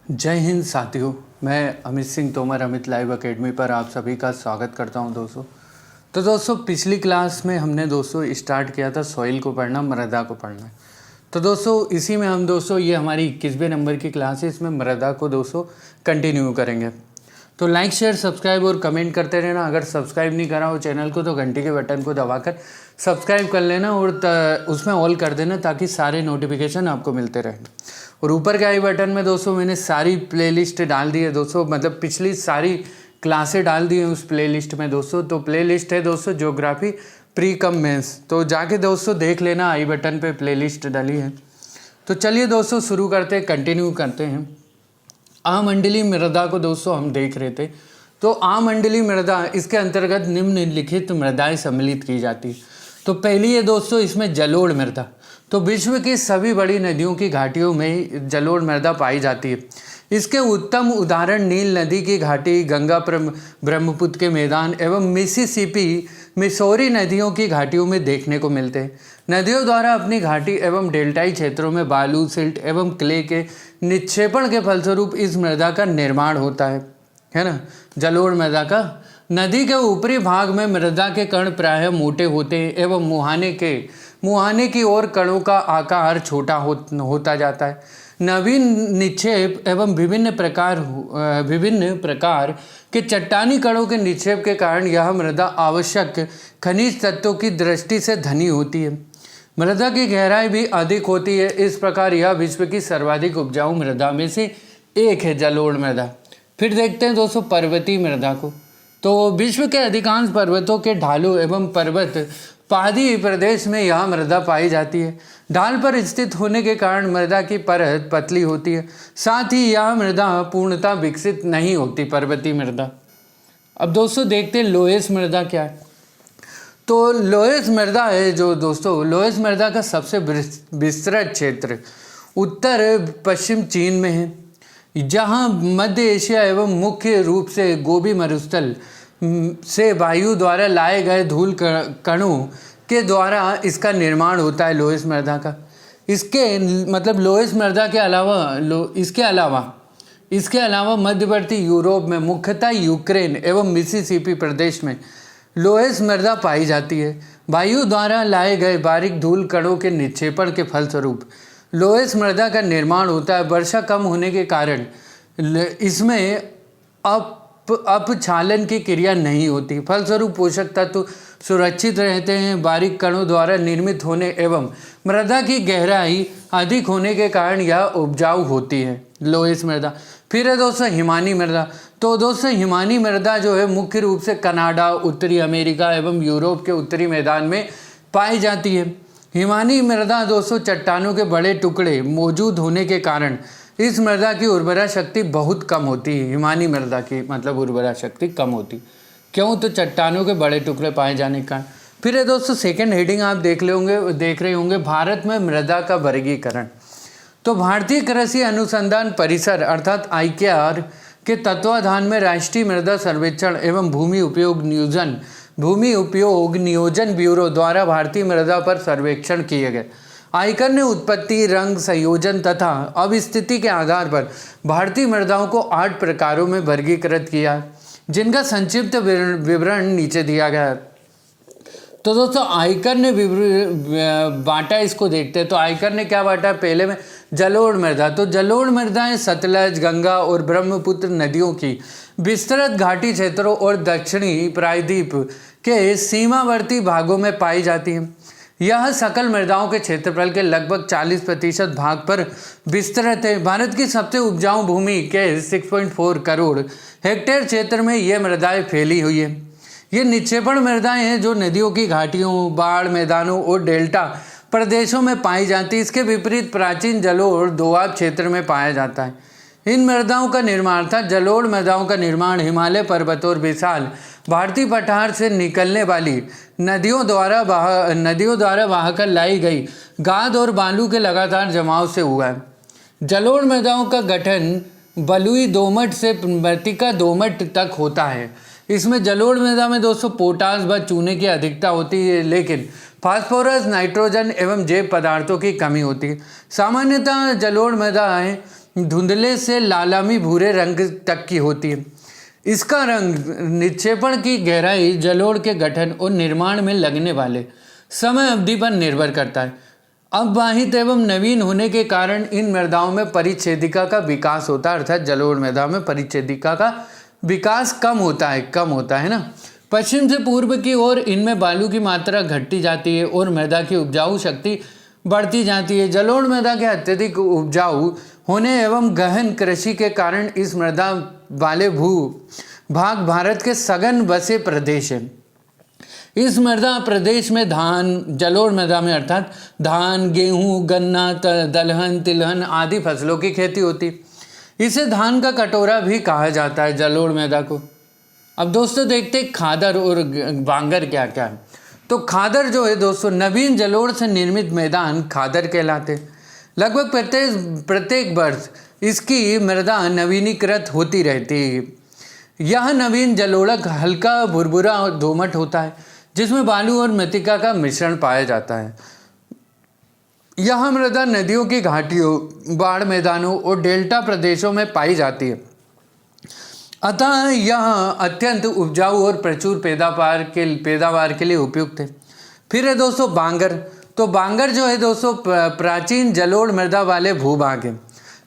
जय हिंद साथियों। मैं अमित सिंह तोमर अमित लाइव एकेडमी पर आप सभी का स्वागत करता हूं दोस्तों। तो दोस्तों पिछली क्लास में हमने दोस्तों स्टार्ट किया था सॉइल को पढ़ना, मृदा को पढ़ना। तो दोस्तों इसी में हम दोस्तों ये हमारी 21वें नंबर की क्लास है, इसमें मृदा को दोस्तों कंटिन्यू करेंगे। तो लाइक शेयर सब्सक्राइब और कमेंट करते रहना। अगर सब्सक्राइब नहीं करा हो चैनल को तो घंटी के बटन को दबाकर सब्सक्राइब कर लेना और उसमें ऑल कर देना ताकि सारे नोटिफिकेशन आपको मिलते रहें। और ऊपर के आई बटन में दोस्तों मैंने सारी प्लेलिस्ट डाल दी है दोस्तों, मतलब पिछली सारी क्लासें डाल दी हैं उस प्लेलिस्ट में दोस्तों। तो प्लेलिस्ट है दोस्तों ज्योग्राफी प्री कम मेंस, तो जाके दोस्तों देख लेना, आई बटन पे प्लेलिस्ट डाली है। तो चलिए दोस्तों शुरू करते हैं, कंटिन्यू करते हैं। आमंडली मृदा को दोस्तों हम देख रहे थे। तो आमंडली मृदा, इसके अंतर्गत निम्नलिखित मृदाएं सम्मिलित की जाती है। तो पहली है दोस्तों इसमें जलोढ़ मृदा। तो विश्व की सभी बड़ी नदियों की घाटियों में जलोढ़ मृदा पाई जाती है। इसके उत्तम उदाहरण नील नदी की घाटी, गंगा ब्रह्मपुत्र के मैदान एवं मिसिसिपी मिसौरी नदियों की घाटियों में देखने को मिलते हैं। नदियों द्वारा अपनी घाटी एवं डेल्टाई क्षेत्रों में बालू, सिल्ट एवं क्ले के निक्षेपण के फलस्वरूप इस मृदा का निर्माण होता है ना, जलोढ़ मृदा का। नदी के ऊपरी भाग में मृदा के कण प्रायः मोटे होते हैं एवं मुहाने की ओर कणों का आकार छोटा होता जाता है। नवीन निक्षेप एवं विभिन्न प्रकार के चट्टानी कणों के निक्षेप के कारण यह मृदा आवश्यक खनिज तत्वों की दृष्टि से धनी होती है। मृदा की गहराई भी अधिक होती है। इस प्रकार यह विश्व की सर्वाधिक उपजाऊ मृदा में से एक है, जलोढ़ मृदा। फिर देखते हैं दोस्तों पर्वतीय मृदा को। तो विश्व के अधिकांश पर्वतों के ढालों एवं पर्वत पहाड़ी प्रदेश में यह मृदा पाई जाती है। ढाल पर स्थित होने के कारण मृदा की परत पतली होती है। साथ ही यह मृदा पूर्णतः विकसित नहीं होती, पर्वतीय मृदा। अब दोस्तों देखते हैं लोएस मृदा क्या है। तो लोएस मृदा है जो दोस्तों, लोएस मृदा का सबसे विस्तृत क्षेत्र उत्तर पश्चिम चीन में है, जहाँ मध्य एशिया एवं मुख्य रूप से गोबी मरुस्थल से वायु द्वारा लाए गए धूल कणों के द्वारा इसका निर्माण होता है लोएस मृदा का। इसके मतलब लोएस मृदा के अलावा इसके अलावा मध्यवर्ती यूरोप में मुख्यतः यूक्रेन एवं मिसिसिपी प्रदेश में लोएस मृदा पाई जाती है। वायु द्वारा लाए गए बारीक धूल कणों के निक्षेपण के फलस्वरूप लोएस मृदा का निर्माण होता है। वर्षा कम होने के कारण इसमें अपक्षालन की क्रिया नहीं होती, फलस्वरूप पोषक तत्व सुरक्षित रहते हैं। बारीक कणों द्वारा निर्मित होने एवं मृदा की गहराई अधिक होने के कारण यह उपजाऊ होती है लोएस मृदा। फिर है दोस्तों हिमानी मृदा। तो दोस्तों हिमानी मृदा जो है मुख्य रूप से कनाडा, उत्तरी अमेरिका एवं यूरोप के उत्तरी मैदान में पाई जाती है। हिमानी मृदा दोस्तों चट्टानों के बड़े टुकड़े मौजूद होने के कारण इस मृदा की उर्वरा शक्ति बहुत कम होती है। हिमानी मृदा की मतलब उर्वरा शक्ति कम होती, क्यों? तो चट्टानों के बड़े टुकड़े पाए जाने के कारण। फिर है दोस्तों सेकंड हेडिंग आप देख रहे होंगे भारत में मृदा का वर्गीकरण। तो भारतीय कृषि अनुसंधान परिसर अर्थात IKR के तत्वाधान में राष्ट्रीय मृदा सर्वेक्षण एवं भूमि उपयोग नियोजन ब्यूरो द्वारा भारतीय मृदा पर सर्वेक्षण किए गए। आयकर ने उत्पत्ति, रंग, संयोजन तथा अवस्थिति के आधार पर भारतीय मृदाओं को 8 प्रकारों में वर्गीकृत किया, जिनका संक्षिप्त विवरण नीचे दिया गया है। तो दोस्तों आयकर ने बांटा, इसको देखते हैं। तो आयकर ने क्या बांटा? पहले में जलोढ़ मृदा। तो जलोढ़ मृदाएं सतलज, गंगा और ब्रह्मपुत्र नदियों की विस्तृत घाटी क्षेत्रों और दक्षिणी प्रायद्वीप के सीमावर्ती भागों में पाई जाती हैं। यह सकल मृदाओं के क्षेत्रफल के लगभग 40% भाग पर विस्तृत है। भारत की सबसे उपजाऊ भूमि के 6.4 करोड़ हेक्टेयर क्षेत्र में ये मृदाएं फैली हुई है। ये निक्षेपण मृदाएं हैं जो नदियों की घाटियों, बाढ़ मैदानों और डेल्टा प्रदेशों में पाई जाती है। इसके विपरीत प्राचीन जलोढ़ दोआब क्षेत्र में पाया जाता है। इन मृदाओं का निर्माण था जलोढ़ मृदाओं का निर्माण हिमालय पर्वत और विशाल भारतीय पठार से निकलने वाली नदियों द्वारा बहाकर लाई गई गाद और बालू के लगातार जमाव से हुआ है। जलोढ़ मृदाओं का गठन बलुई दोमट से मृत्तिका दोमट तक होता है। इसमें जलोढ़ मृदा में दोस्तों पोटास व चूने की अधिकता होती है, लेकिन फास्फोरस, नाइट्रोजन एवं जैव पदार्थों की कमी होती है। सामान्यतः जलोढ़ मृदाएं धुंधले से लालामी भूरे रंग तक की होती है। इसका रंग निक्षेपण की गहराई, जलोढ़ के गठन और निर्माण में लगने वाले समय अवधि पर निर्भर करता है। अववाहित एवं नवीन होने के कारण इन मृदाओं में परिच्छेदिका का विकास होता है, अर्थात जलोढ़ मृदा में परिच्छेदिका का विकास कम होता है ना। पश्चिम से पूर्व की ओर इनमें बालू की मात्रा घटती जाती है और मृदा की उपजाऊ शक्ति बढ़ती जाती है। जलोढ़ मृदा के अत्यधिक उपजाऊ होने एवं गहन कृषि के कारण इस मृदा वाले भू भाग भारत के सघन बसे प्रदेश है। इस मृदा प्रदेश में जलोढ़ मृदा में अर्थात धान, गेहूं, गन्ना, दलहन, तिलहन आदि फसलों की खेती होती। इसे धान का कटोरा भी कहा जाता है जलोढ़ मृदा को। अब दोस्तों देखते खादर और बांगर क्या क्या है। तो खादर जो है दोस्तों, नवीन जलोढ़ से निर्मित मैदान खादर कहलाते। लगभग प्रत्येक वर्ष इसकी मृदा नवीनीकृत होती रहती है। यह नवीन जलोढ़ हल्का भुरभुरा और दोमट होता है, जिसमें बालू और मृत्तिका का मिश्रण पाया जाता है। यह मृदा नदियों की घाटियों, बाढ़ मैदानों और डेल्टा प्रदेशों में पाई जाती है। अतः यह अत्यंत उपजाऊ और प्रचुर पैदावार के लिए उपयुक्त है। फिर है दोस्तों बांगर। तो बांगर जो है दोस्तों प्राचीन जलोढ़ मृदा वाले भूभाग है।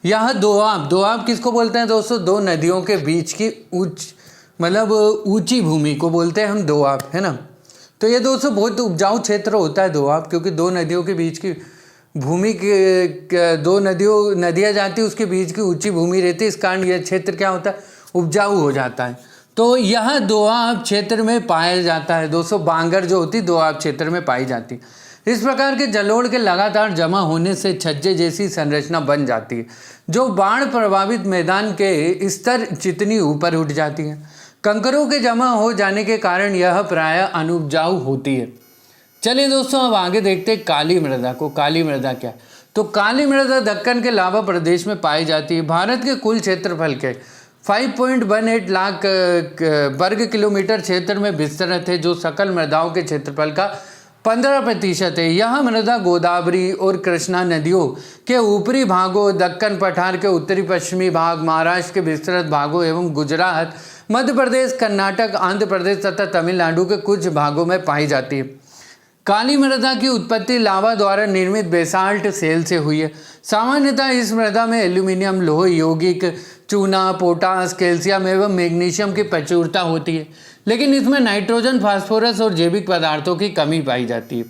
यह दोआब किसको बोलते हैं दोस्तों? दो नदियों के बीच की ऊंची भूमि को बोलते हैं हम दोआब, है ना। तो ये दोस्तों बहुत उपजाऊ क्षेत्र होता है दोआब, क्योंकि दो नदियों के बीच की भूमि के दो नदियाँ जाती है, उसके बीच की ऊंची भूमि रहती है। इस कारण यह क्षेत्र क्या होता है? उपजाऊ हो जाता है। तो यह दोआब क्षेत्र में पाया जाता है दोस्तों। बांगर जो होती दोआब क्षेत्र में पाई जाती है। इस प्रकार के जलोढ़ के लगातार जमा होने से छज्जे जैसी संरचना बन जाती है, जो बाढ़ प्रभावित मैदान के स्तर जितनी ऊपर उठ जाती है। कंकरों के जमा हो जाने के कारण यह प्रायः अनुपजाऊ होती है। चलिए दोस्तों अब आगे देखते हैं काली मृदा को। काली मृदा क्या? तो काली मृदा दक्कन के लाभा प्रदेश में पाई जाती है। भारत के कुल क्षेत्रफल के 5.18 लाख वर्ग किलोमीटर क्षेत्र में विस्तृत है, जो सकल मृदाओं के क्षेत्रफल का 15% है। यह मृदा गोदावरी और कृष्णा नदियों के ऊपरी भागों, दक्कन पठार के उत्तरी पश्चिमी भाग, महाराष्ट्र के विस्तृत भागों एवं गुजरात, मध्य प्रदेश, कर्नाटक, आंध्र प्रदेश तथा तमिलनाडु के कुछ भागों में पाई जाती है। काली मृदा की उत्पत्ति लावा द्वारा निर्मित बेसाल्ट सेल से हुई है। सामान्यतः इस मृदा में एल्यूमिनियम, लोह, यौगिक, चूना, पोटास, कैल्शियम एवं मैग्नीशियम की प्रचुरता होती है, लेकिन इसमें नाइट्रोजन, फास्फोरस और जैविक पदार्थों की कमी पाई जाती है।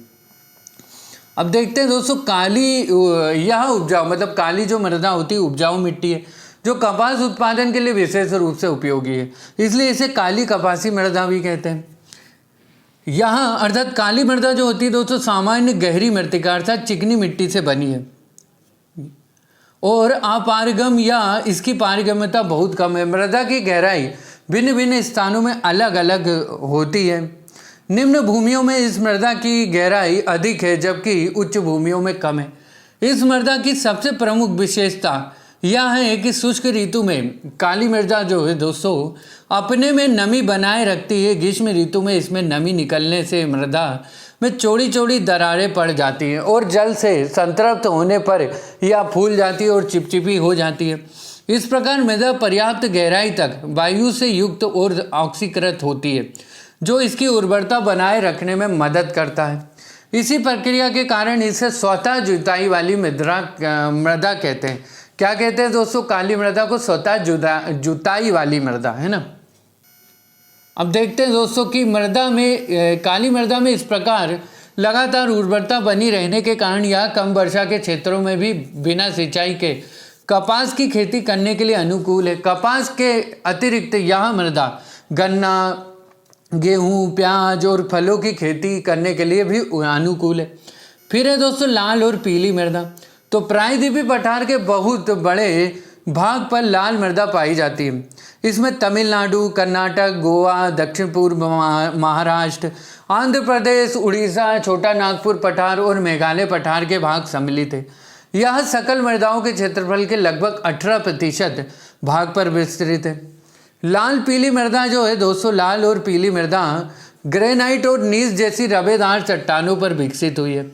अब देखते हैं दोस्तों यह उपजाऊ काली जो मृदा होती है उपजाऊ मिट्टी है, जो कपास उत्पादन के लिए विशेष रूप से उपयोगी है, इसलिए इसे काली कपासी मृदा भी कहते हैं। यहाँ अर्थात काली मृदा जो होती है दोस्तों सामान्य गहरी मृत्तिका अर्थात चिकनी मिट्टी से बनी है और अपारगम या इसकी पारगम्यता बहुत कम है। मृदा की गहराई भिन्न भिन्न स्थानों में अलग अलग होती है। निम्न भूमियों में इस मृदा की गहराई अधिक है, जबकि उच्च भूमियों में कम है। इस मृदा की सबसे प्रमुख विशेषता यह है कि शुष्क ऋतु में काली मृदा जो है दोस्तों अपने में नमी बनाए रखती है। ग्रीष्म ऋतु में इसमें नमी निकलने से मृदा में चौड़ी चौड़ी दरारें पड़ जाती हैं और जल से संतृप्त होने पर यह फूल जाती है और चिपचिपी हो जाती है। इस प्रकार मृदा पर्याप्त गहराई तक वायु से युक्त और ऑक्सीकृत होती है, जो इसकी उर्वरता बनाए रखने में मदद करता है। इसी प्रक्रिया के कारण इसे स्वतः जुताई वाली मृदा कहते हैं। क्या कहते हैं दोस्तों? काली मृदा को स्वतः जुताई वाली मृदा, है ना। अब देखते हैं दोस्तों कि काली मृदा में इस प्रकार लगातार उर्वरता बनी रहने के कारण यह कम वर्षा के क्षेत्रों में भी बिना सिंचाई के कपास की खेती करने के लिए अनुकूल है। कपास के अतिरिक्त यह मृदा गन्ना, गेहूं, प्याज और फलों की खेती करने के लिए भी अनुकूल है। फिर है दोस्तों लाल और पीली मृदा। तो प्रायद्वीपीय पठार के बहुत बड़े भाग पर लाल मृदा पाई जाती है। इसमें तमिलनाडु, कर्नाटक, गोवा, दक्षिण पूर्व महाराष्ट्र, आंध्र प्रदेश, उड़ीसा, छोटा नागपुर पठार और मेघालय पठार के भाग सम्मिलित है। यह सकल मृदाओं के क्षेत्रफल के लगभग 18% भाग पर विस्तृत है। लाल पीली मृदा जो है दोस्तों, लाल और पीली मृदा ग्रेनाइट और नीस जैसी रवेदार चट्टानों पर विकसित हुई है।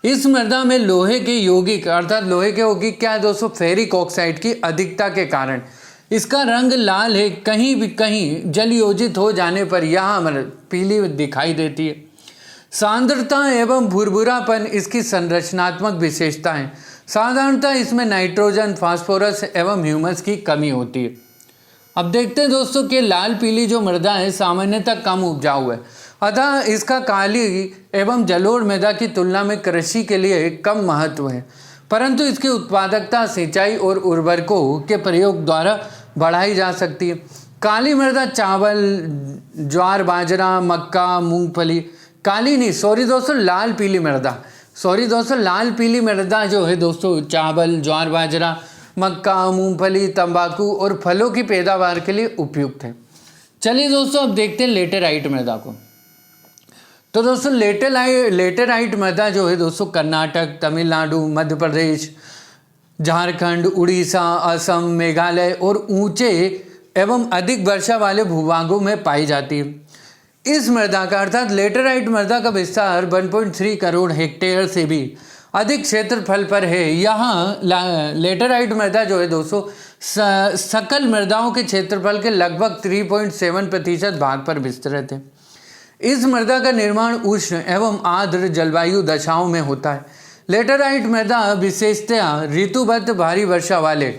इस मृदा में लोहे के यौगिक अर्थात लोहे के यौगिक क्या है दोस्तों, फेरिक ऑक्साइड की अधिकता के कारण इसका रंग लाल है। कहीं भी कहीं जल योजित हो जाने पर यह पीली दिखाई देती है। सांद्रता एवं भुरभुरापन इसकी संरचनात्मक विशेषता है। साधारणतः इसमें नाइट्रोजन, फास्फोरस एवं ह्यूमस की कमी होती है। अब देखते हैं दोस्तों कि लाल पीली जो मृदा है सामान्यतः कम उपजाऊ है, अतः इसका काली एवं जलोढ़ मृदा की तुलना में कृषि के लिए कम महत्व है, परंतु इसकी उत्पादकता सिंचाई और उर्वरकों के प्रयोग द्वारा बढ़ाई जा सकती है। काली मृदा चावल, ज्वार, बाजरा, मक्का, मूंगफली, काली नहीं सॉरी दोस्तों लाल पीली मृदा, लाल पीली मृदा जो है दोस्तों चावल, ज्वार, बाजरा, मक्का, मूंगफली, तंबाकू और फलों की पैदावार के लिए उपयुक्त है। चलिए दोस्तों अब देखते हैं लेटेराइट मृदा को। तो दोस्तों लेटेराइट मृदा जो है दोस्तों कर्नाटक, तमिलनाडु, मध्य प्रदेश, झारखंड, उड़ीसा, असम, मेघालय और ऊंचे एवं अधिक वर्षा वाले भूभागों में पाई जाती है। इस मृदा का अर्थात लेटेराइट मृदा का विस्तार 1.3 करोड़ हेक्टेयर से भी अधिक क्षेत्रफल पर है। यहाँ लेटेराइट मृदा जो है दोस्तों सकल मृदाओं के क्षेत्रफल के लगभग 3.7% भाग पर विस्तृत है। इस मृदा का निर्माण उष्ण एवं आर्द्र जलवायु दशाओं में होता है। लेटेराइट मृदा विशेषतया ऋतुबद्ध भारी वर्षा वाले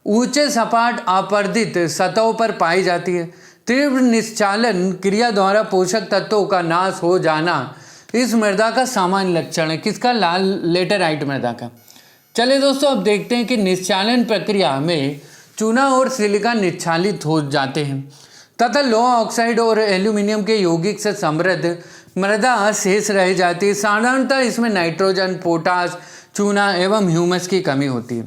ऊंचे सपाट आपर्दित सतहों पर पाई जाती है। तीव्र निश्चालन क्रिया द्वारा पोषक तत्वों का नाश हो जाना इस मृदा का सामान्य लक्षण है। किसका? लेटेराइट मृदा का। चलिए दोस्तों अब देखते हैं कि निश्चालन प्रक्रिया में चूना और सिलिका निश्चालित हो जाते हैं तथा लोहा ऑक्साइड और एल्यूमिनियम के यौगिक से समृद्ध मृदा शेष रह जाती है। साधारणतः इसमें नाइट्रोजन, पोटास, चूना एवं ह्यूमस की कमी होती है।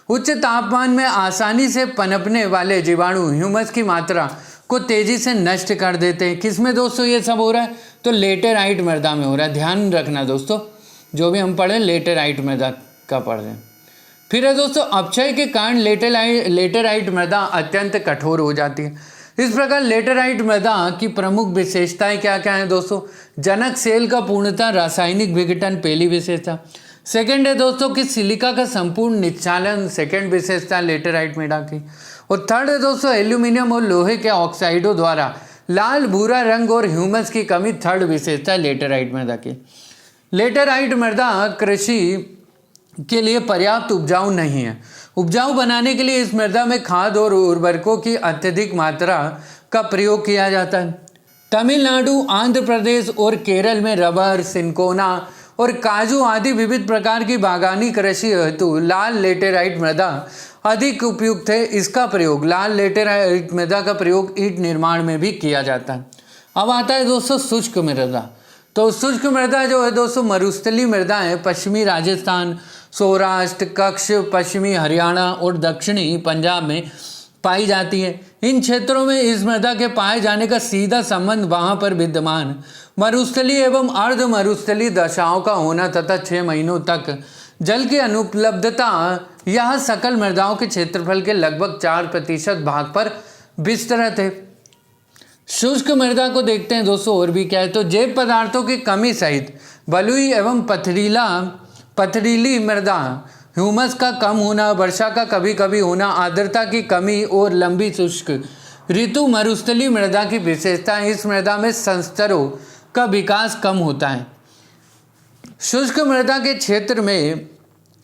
उच्च तापमान में आसानी से पनपने वाले जीवाणु ह्यूमस की मात्रा को तेजी से नष्ट कर देते हैं। किसमें दोस्तों ये सब हो रहा है? तो लेटेराइट मृदा में हो रहा है। ध्यान रखना दोस्तों, जो भी हम पढ़े लेटेराइट मृदा का पढ़ रहे हैं। फिर है दोस्तों अपक्षय के कारण लेटेराइट मृदा अत्यंत कठोर हो जाती है। इस प्रकार लेटेराइट मृदा की प्रमुख विशेषताएं क्या क्या हैं दोस्तों? जनक सेल का पूर्णतः रासायनिक विघटन पहली विशेषता। सेकंड है दोस्तों कि सिलिका का संपूर्ण निश्चालन, सेकंड विशेषता लेटेराइट मृदा की। और थर्ड है दोस्तों एल्यूमिनियम और लोहे के ऑक्साइडों द्वारा लाल भूरा रंग और ह्यूमस की कमी, थर्ड विशेषता लेटेराइट मृदा की। लेटेराइट मृदा कृषि के लिए पर्याप्त उपजाऊ नहीं है। उपजाऊ बनाने के लिए इस मृदा में खाद और उर्वरकों की अत्यधिक मात्रा का प्रयोग किया जाता है। तमिलनाडु, आंध्र प्रदेश और केरल में रबर, सिनकोना और काजू आदि विविध प्रकार की बागानी कृषि हेतु लाल लेटेराइट मृदा अधिक उपयुक्त है। इसका प्रयोग लाल लेटेराइट मृदा का प्रयोग ईंट निर्माण में भी किया जाता है। अब आता है दोस्तों शुष्क मृदा। तो शुष्क मृदा जो है दोस्तों मरुस्थलीय मृदा है। पश्चिमी राजस्थान, सौराष्ट्र, कच्छ, पश्चिमी हरियाणा और दक्षिणी पंजाब में पाई जाती है। इन क्षेत्रों में इस मृदा के पाए जाने का सीधा संबंध वहां पर विद्यमान मरुस्थलीय एवं अर्ध मरुस्थलीय दशाओं का होना तथा 6 महीनों तक जल की अनुपलब्धता यह सकल मृदाओं के क्षेत्रफल के लगभग 4% भाग पर विस्तृत है। शुष्क मृदा को देखते हैं दोस्तों और भी क्या है। तो जैव पदार्थों की कमी सहित बलुई एवं पथरीली मृदा, ह्यूमस का कम होना, वर्षा का कभी कभी होना, आर्द्रता की कमी और लंबी शुष्क ऋतु मरुस्थलीय मृदा की विशेषता। इस मृदा में संस्तरों का विकास कम होता है। शुष्क मृदा के क्षेत्र में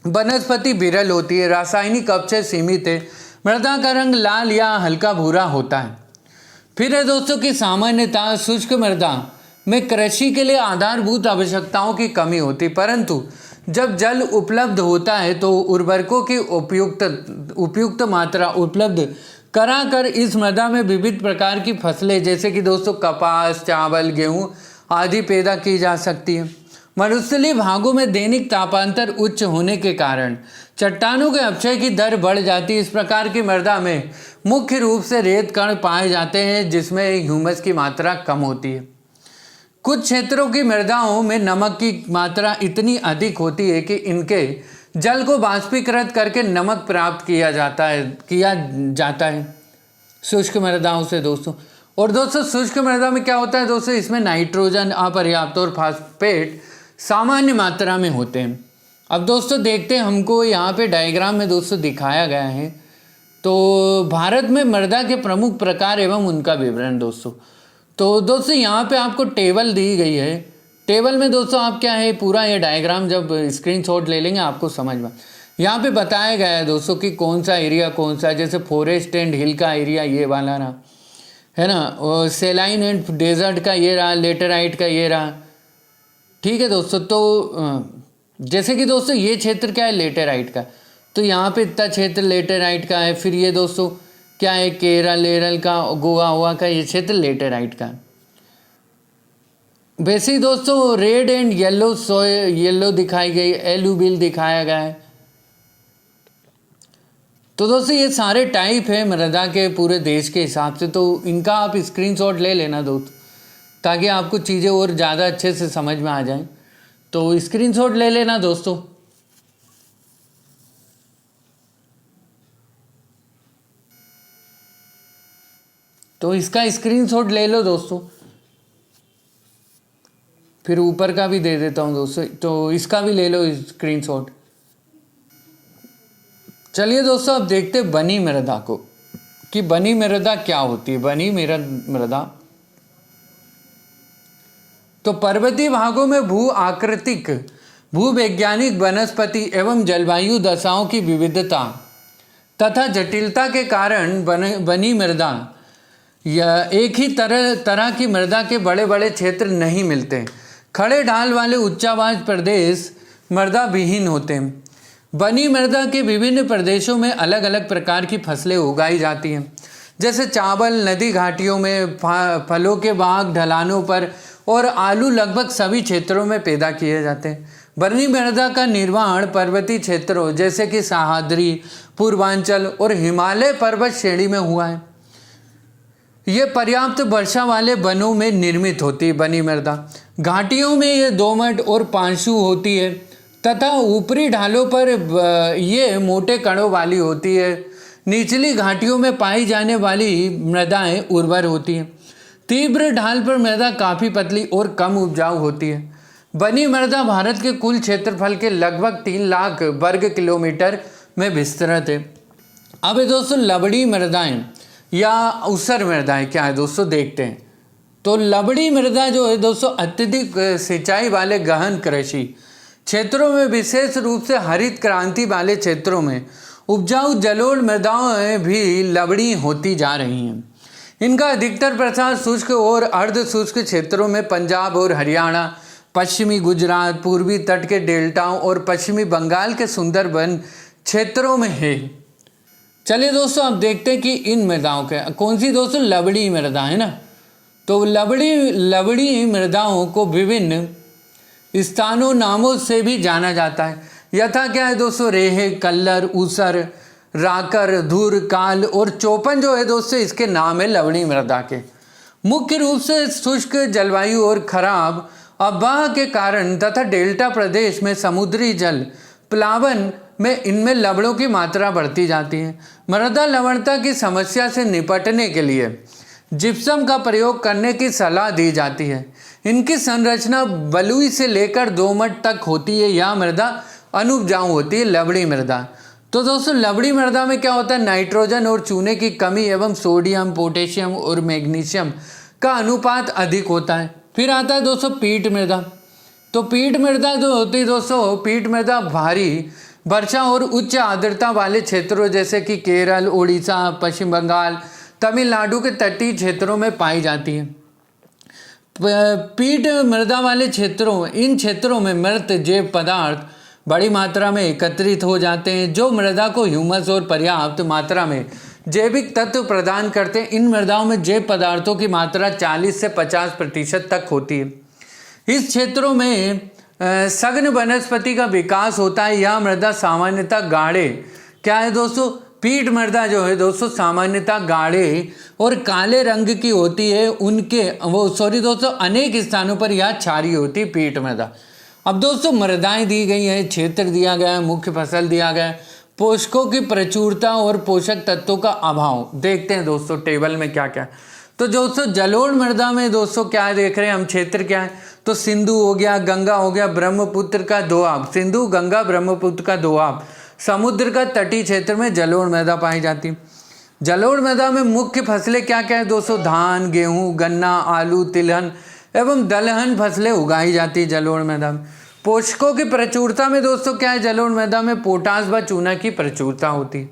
वनस्पति विरल होती है। रासायनिक अपक्षय सीमित है। मृदा का रंग लाल या हल्का भूरा होता है। फिर है दोस्तों कि सामान्यतः शुष्क मृदा में कृषि के लिए आधारभूत आवश्यकताओं की कमी होती, परंतु जब जल उपलब्ध होता है तो उर्वरकों की उपयुक्त मात्रा उपलब्ध कराकर इस मृदा में विविध प्रकार की फसलें जैसे कि दोस्तों कपास, चावल, गेहूं आदि पैदा की जा सकती है। मरुस्थलीय भागों में दैनिक तापांतर उच्च होने के कारण चट्टानों के अपक्षय की दर बढ़ जाती है। इस प्रकार की मृदा में मुख्य रूप से रेत कण पाए जाते हैं जिसमें ह्यूमस की मात्रा कम होती है। कुछ क्षेत्रों की मृदाओं में नमक की मात्रा इतनी अधिक होती है कि इनके जल को बाष्पीकृत करके नमक प्राप्त किया जाता है शुष्क मृदाओं से दोस्तों। और दोस्तों शुष्क मृदा में क्या होता है दोस्तों, इसमें नाइट्रोजन अपर्याप्त और फास्फेट सामान्य मात्रा में होते हैं। अब दोस्तों देखते हैं, हमको यहाँ पे डायग्राम में दोस्तों दिखाया गया है। तो भारत में मृदा के प्रमुख प्रकार एवं उनका विवरण दोस्तों। तो दोस्तों यहाँ पे आपको टेबल दी गई है। टेबल में दोस्तों आप क्या है, पूरा ये डायग्राम जब स्क्रीनशॉट ले लेंगे आपको समझ में। यहाँ पे बताया गया है दोस्तों कि कौन सा एरिया कौन सा, जैसे फॉरेस्ट एंड हिल का एरिया ये वाला रहा है ना, और सेलाइन एंड डेजर्ट का ये रहा, लेटेराइट का ये रहा। ठीक है दोस्तों। तो जैसे कि दोस्तों ये क्षेत्र क्या है, लेटेराइट का, तो यहाँ पे इतना क्षेत्र लेटेराइट का है। फिर ये दोस्तों क्या है, केरल का, गोवा हुआ का, ये क्षेत्र लेटेराइट का। वैसे ही दोस्तों रेड एंड येलो येलो दिखाई गई, एलुवियल दिखाया गया है। तो दोस्तों ये सारे टाइप है मृदा के पूरे देश के हिसाब से, तो इनका आप स्क्रीनशॉट ले लेना दोस्त, ताकि आपको चीज़ें और ज़्यादा अच्छे से समझ में आ जाएं। तो स्क्रीनशॉट ले लेना दोस्तों। तो इसका स्क्रीनशॉट ले लो दोस्तों, फिर ऊपर का भी दे देता हूं दोस्तों, तो इसका भी ले लो स्क्रीनशॉट। चलिए दोस्तों अब देखते बनी मृदा को, कि बनी मृदा क्या होती है। बनी मृदा तो पर्वतीय भागों में भू आकृतिक, भूवैज्ञानिक, वनस्पति एवं जलवायु दशाओं की विविधता तथा जटिलता के कारण बनी मृदा या एक ही तरह की मृदा के बड़े बड़े क्षेत्र नहीं मिलते। खड़े ढाल वाले उच्चावास प्रदेश मृदा विहीन होते हैं। बनी मृदा के विभिन्न प्रदेशों में अलग अलग प्रकार की फसलें उगाई जाती हैं, जैसे चावल नदी घाटियों में, फलों के बाग ढलानों पर, और आलू लगभग सभी क्षेत्रों में पैदा किए जाते हैं। बनी मृदा का निर्माण पर्वतीय क्षेत्रों जैसे कि सह्याद्री, पूर्वांचल और हिमालय पर्वत श्रेणी में हुआ है। ये पर्याप्त वर्षा वाले वनों में निर्मित होती है बनी मृदा। घाटियों में ये दोमट और पांशु होती है तथा ऊपरी ढालों पर ये मोटे कणों वाली होती है। निचली घाटियों में पाई जाने वाली मृदाएं उर्वर होती हैं। तीव्र ढाल पर मृदा काफ़ी पतली और कम उपजाऊ होती है। बनी मृदा भारत के कुल क्षेत्रफल के लगभग 3 लाख वर्ग किलोमीटर में विस्तृत है। अब दोस्तों लवड़ी मृदाएं या ऊसर मृदाएं क्या है दोस्तों, देखते हैं। तो लवड़ी मृदा जो है दोस्तों अत्यधिक सिंचाई वाले गहन कृषि क्षेत्रों में, विशेष रूप से हरित क्रांति वाले क्षेत्रों में उपजाऊ जलोढ़ मृदाएं भी लवड़ी होती जा रही हैं। इनका अधिकतर प्रसार शुष्क और अर्ध शुष्क क्षेत्रों में पंजाब और हरियाणा, पश्चिमी गुजरात, पूर्वी तट के डेल्टाओं और पश्चिमी बंगाल के सुंदरबन क्षेत्रों में है। चलिए दोस्तों अब देखते हैं कि इन मृदाओं के कौन सी दोस्तों, लवड़ी मृदा है ना। तो लवड़ी मृदाओं को विभिन्न स्थानों नामों से भी जाना जाता है। यथा क्या है दोस्तों, रेह, कल्लर, ऊसर, राकर, धूर, काल और चौपन जो है दोस्तों इसके नाम है लवणी मृदा के। मुख्य रूप से शुष्क जलवायु और खराब आबहवा के कारण तथा डेल्टा प्रदेश में समुद्री जल प्लावन में इनमें लवणों की मात्रा बढ़ती जाती है। मृदा लवणता की समस्या से निपटने के लिए जिप्सम का प्रयोग करने की सलाह दी जाती है। इनकी संरचना बलुई से लेकर दोमट तक होती है। यह मृदा अनुपजाऊ होती है, लवड़ी मृदा। तो दोस्तों लवड़ी मृदा में क्या होता है, नाइट्रोजन और चूने की कमी एवं सोडियम, पोटेशियम और मैग्नीशियम का अनुपात अधिक होता है। फिर आता है दोस्तों पीट मृदा। तो पीट मृदा जो होती है दोस्तों, पीट मृदा भारी वर्षा और उच्च आर्द्रता वाले क्षेत्रों जैसे कि केरल, उड़ीसा, पश्चिम बंगाल, तमिलनाडु के तटीय क्षेत्रों में पाई जाती है। पीट मृदा वाले क्षेत्रों, इन क्षेत्रों में मृत जैव पदार्थ बड़ी मात्रा में एकत्रित हो जाते हैं, जो मृदा को ह्यूमस और पर्याप्त मात्रा में जैविक तत्व प्रदान करते हैं। इन मृदाओं में जैव पदार्थों की मात्रा 40 से 50% तक होती है। इस क्षेत्रों में सघन वनस्पति का विकास होता है। यह मृदा सामान्यतः गाढ़े, क्या है दोस्तों, पीट मृदा जो है दोस्तों सामान्यतः गाढ़े और काले रंग की होती है। दोस्तों अनेक स्थानों पर यह क्षारीय होती है पीट मृदा। अब दोस्तों मृदाएं दी गई है, क्षेत्र दिया गया है, मुख्य फसल दिया गया है, पोषकों की प्रचुरता और पोषक तत्वों का अभाव। देखते हैं दोस्तों टेबल में क्या क्या है। तो दोस्तों जलोढ़ मृदा में दोस्तों क्या देख रहे हैं हम, क्षेत्र क्या है, तो सिंधु हो गया, गंगा हो गया, ब्रह्मपुत्र का दोआब, सिंधु गंगा ब्रह्मपुत्र का दोआब, समुद्र का तटीय क्षेत्र में जलोढ़ मृदा पाई जाती है। जलोढ़ मृदा में मुख्य फसलें क्या क्या है दोस्तों? धान, गेहूं, गन्ना, आलू, तिलहन एवं दलहन फसलें उगाई जाती है जलोढ़ मृदा में। पोषकों की प्रचुरता में दोस्तों क्या है? जलोढ़ मृदा में पोटास व चूना की प्रचुरता होती है।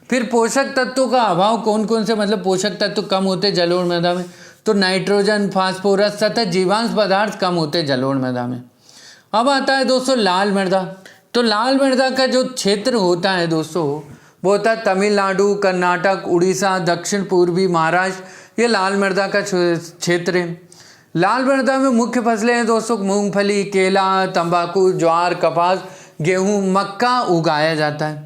फिर पोषक तत्वों का अभाव कौन कौन से, मतलब पोषक तत्व कम होते जलोढ़ मृदा में? तो नाइट्रोजन, फास्फोरस तथा जीवांश पदार्थ कम होते जलोढ़ मृदा में। अब आता है दोस्तों लाल मृदा। तो लाल मृदा का जो क्षेत्र होता है दोस्तों वो होता है तमिलनाडु, कर्नाटक, उड़ीसा, दक्षिण पूर्वी महाराष्ट्र, ये लाल मृदा का क्षेत्र है। लाल मृदा में मुख्य फसलें हैं दोस्तों मूंगफली, केला, तंबाकू, ज्वार, कपास, गेहूं, मक्का उगाया जाता है।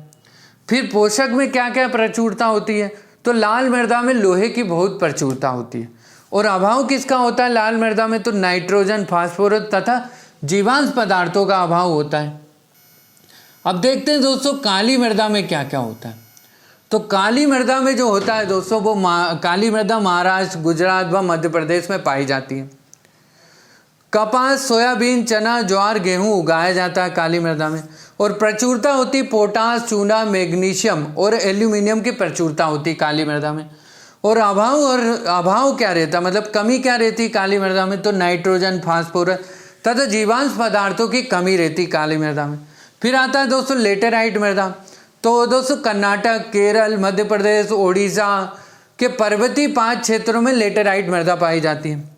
फिर पोषक में क्या क्या प्रचुरता होती है? तो लाल मृदा में लोहे की बहुत प्रचुरता होती है। और अभाव किसका होता है लाल मृदा में? तो नाइट्रोजन, फास्फोरस तथा जीवांश पदार्थों का अभाव होता है। अब देखते हैं दोस्तों काली मृदा में क्या क्या होता है। तो काली मृदा में जो होता है दोस्तों वो काली मृदा महाराष्ट्र, गुजरात व मध्य प्रदेश में पाई जाती है। कपास, सोयाबीन, चना, ज्वार, गेहूं उगाया जाता है काली मृदा में। और प्रचुरता होती पोटास, चूना, मैग्नीशियम और एल्यूमिनियम की प्रचुरता होती काली मृदा में। और अभाव क्या रहता, मतलब कमी क्या रहती काली मृदा में? तो नाइट्रोजन, फास्फोरस तथा जीवांश पदार्थों की कमी रहती काली मृदा में। फिर आता है दोस्तों लेटेराइट मृदा। तो दोस्तों कर्नाटक, केरल, मध्य प्रदेश, ओडिशा के पर्वतीय 5 क्षेत्रों में लेटेराइट मृदा पाई जाती है।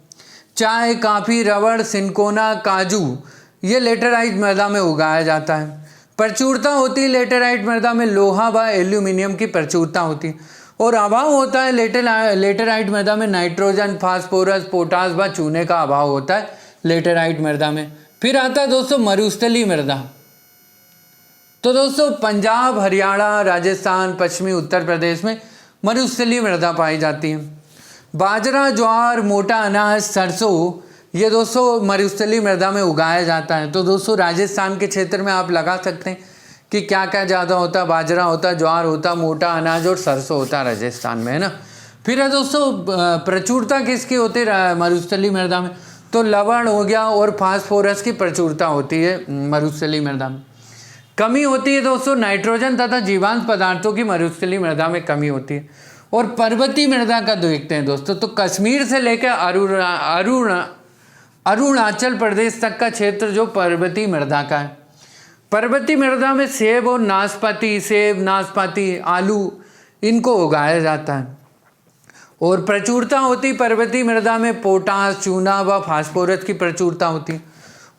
चाय, कॉफी, रबड़, सिनकोना, काजू ये लेटेराइट मृदा में उगाया जाता है। प्रचुरता होती है लेटेराइट मृदा में लोहा व एल्यूमिनियम की प्रचुरता होती है। और अभाव होता है लेटेराइट मृदा में नाइट्रोजन, फास्फोरस, पोटास व चूने का अभाव होता है लेटेराइट मृदा में। फिर आता है दोस्तों मरुस्थलीय मृदा। तो दोस्तों पंजाब, हरियाणा, राजस्थान, पश्चिमी उत्तर प्रदेश में मरुस्थलीय मृदा पाई जाती है। बाजरा, ज्वार, मोटा अनाज, सरसों ये दोस्तों मरुस्थलीय मृदा में उगाया जाता है। तो दोस्तों राजस्थान के क्षेत्र में आप लगा सकते हैं कि क्या क्या ज़्यादा होता है? बाजरा होता है, ज्वार होता है, मोटा अनाज और सरसों होता है राजस्थान में, है ना। फिर है दोस्तों प्रचुरता किसकी होती है मरुस्थलीय मृदा में? तो लवण हो गया और फास्फोरस की प्रचुरता होती है मरुस्थलीय मृदा में। कमी होती है दोस्तों नाइट्रोजन तथा जीवांश पदार्थों की मरुस्थलीय मृदा में कमी होती है। और पर्वतीय मृदा का देखते हैं दोस्तों। तो कश्मीर से लेकर अरुणाचल प्रदेश तक का क्षेत्र जो पर्वतीय मृदा का है। पर्वतीय मृदा में सेब और नाशपाती, आलू इनको उगाया जाता है। और प्रचुरता होती पर्वतीय मृदा में पोटास, चूना व फास्फोरस की प्रचुरता होती है।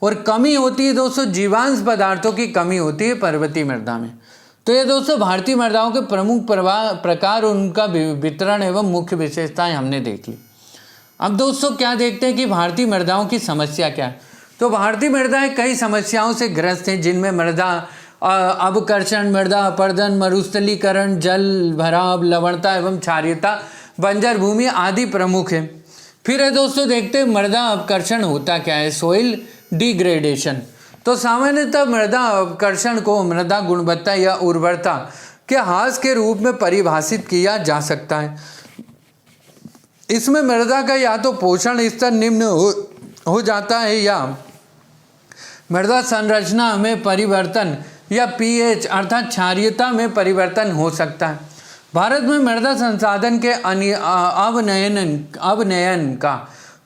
और कमी होती है दोस्तों जीवांश पदार्थों की कमी होती है पर्वतीय मृदा में। तो ये दोस्तों भारतीय मृदाओं के प्रमुख प्रकार और उनका वितरण एवं मुख्य विशेषताएं हमने देख ली। अब दोस्तों क्या देखते हैं कि भारतीय मृदाओं की समस्या क्या है। तो भारतीय मृदाएं कई समस्याओं से ग्रस्त हैं, जिनमें मृदा अवकर्षण, मृदा अपरदन, मरुस्थलीकरण, जल भराव, लवणता एवं क्षारीयता, बंजर भूमि आदि प्रमुख है। फिर है दोस्तों देखते हैं मृदा अपकर्षण होता क्या है, सोइल डिग्रेडेशन। तो सामान्यतः मृदा अपकर्षण को मृदा गुणवत्ता या उर्वरता के ह्रास के रूप में परिभाषित किया जा सकता है। इसमें मृदा का या तो पोषण स्तर निम्न हो जाता है या मृदा संरचना में परिवर्तन या पीएच अर्थात क्षारीयता में परिवर्तन हो सकता है। भारत में मृदा संसाधन के अवनयन का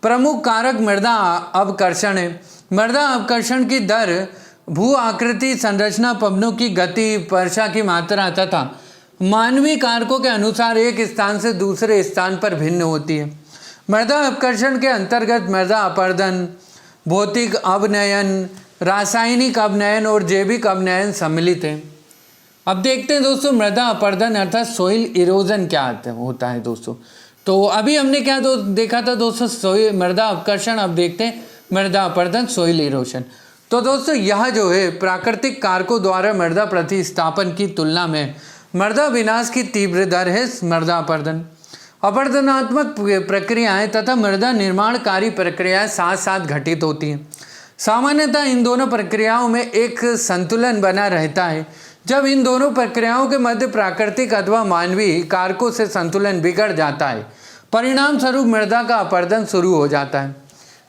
प्रमुख कारक मृदा अवकर्षण है। मृदा अवकर्षण की दर भू आकृति, संरचना, पवनों की गति, वर्षा की मात्रा तथा मानवीय कारकों के अनुसार एक स्थान से दूसरे स्थान पर भिन्न होती है। मृदा अपकर्षण के अंतर्गत मृदा अपरदन, भौतिक अवनयन, रासायनिक अवनयन और जैविक अवनयन सम्मिलित है। अब देखते हैं दोस्तों मृदा अपरदन अर्थात सोइल इरोजन क्या होता है दोस्तों। तो अभी हमने क्या देखा था दोस्तों मृदा अपकर्षण, अब देखते हैं मृदा अपरदन, सोइल इरोजन। तो दोस्तों यह जो है प्राकृतिक कारकों द्वारा मृदा प्रतिस्थापन की तुलना में मृदा विनाश की तीव्र दर है मृदा अपरदन। अपरदनात्मक प्रक्रियाएं तथा मृदा निर्माणकारी प्रक्रियाएं साथ साथ घटित होती हैं। सामान्यतः इन दोनों प्रक्रियाओं में एक संतुलन बना रहता है। जब इन दोनों प्रक्रियाओं के मध्य प्राकृतिक अथवा मानवीय कारकों से संतुलन बिगड़ जाता है, परिणाम स्वरूप मृदा का अपरदन शुरू हो जाता है।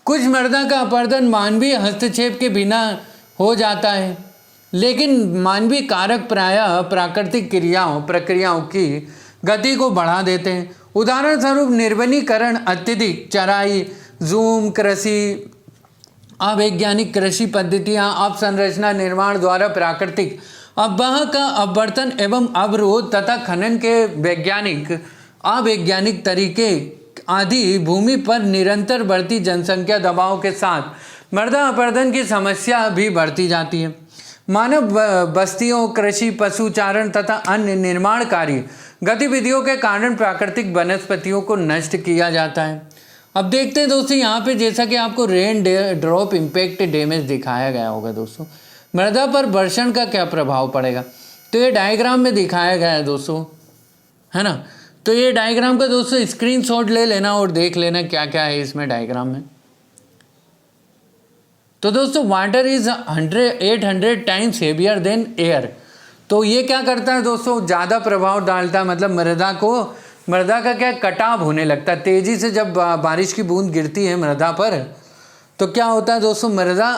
कुछ मृदा का अपरदन मानवीय हस्तक्षेप के बिना हो जाता है, लेकिन मानवीय कारक प्रायः प्राकृतिक प्रक्रियाओं की गति को बढ़ा देते हैं। उदाहरण स्वरूप निर्वनीकरण, अत्यधिक चराई, जूम कृषि, अवैज्ञानिक कृषि पद्धतियाँ, अवसंरचना निर्माण द्वारा प्राकृतिक अववाह का अपवर्तन एवं अवरोध तथा खनन के अवैज्ञानिक तरीके आदि भूमि पर निरंतर बढ़ती जनसंख्या दबाव के साथ मृदा अपरदन की समस्या भी बढ़ती जाती है। मानव बस्तियों, कृषि, पशुचारण तथा अन्य निर्माणकारी गतिविधियों के कारण प्राकृतिक वनस्पतियों को नष्ट किया जाता है। अब देखते हैं दोस्तों, यहाँ पे जैसा कि आपको रेन ड्रॉप इम्पैक्ट डैमेज दिखाया गया होगा दोस्तों, मृदा पर वर्षण का क्या प्रभाव पड़ेगा, तो ये डायग्राम में दिखाया गया है दोस्तों, है ना। तो ये डायग्राम का दोस्तों स्क्रीनशॉट ले लेना और देख लेना क्या क्या है इसमें डायग्राम में। तो दोस्तों water is 800 times heavier than air. तो ये क्या करता है दोस्तों, ज़्यादा प्रभाव डालता है, मतलब मृदा का क्या कटाव होने लगता है। तेज़ी से जब बारिश की बूंद गिरती है मृदा पर तो क्या होता है दोस्तों, मृदा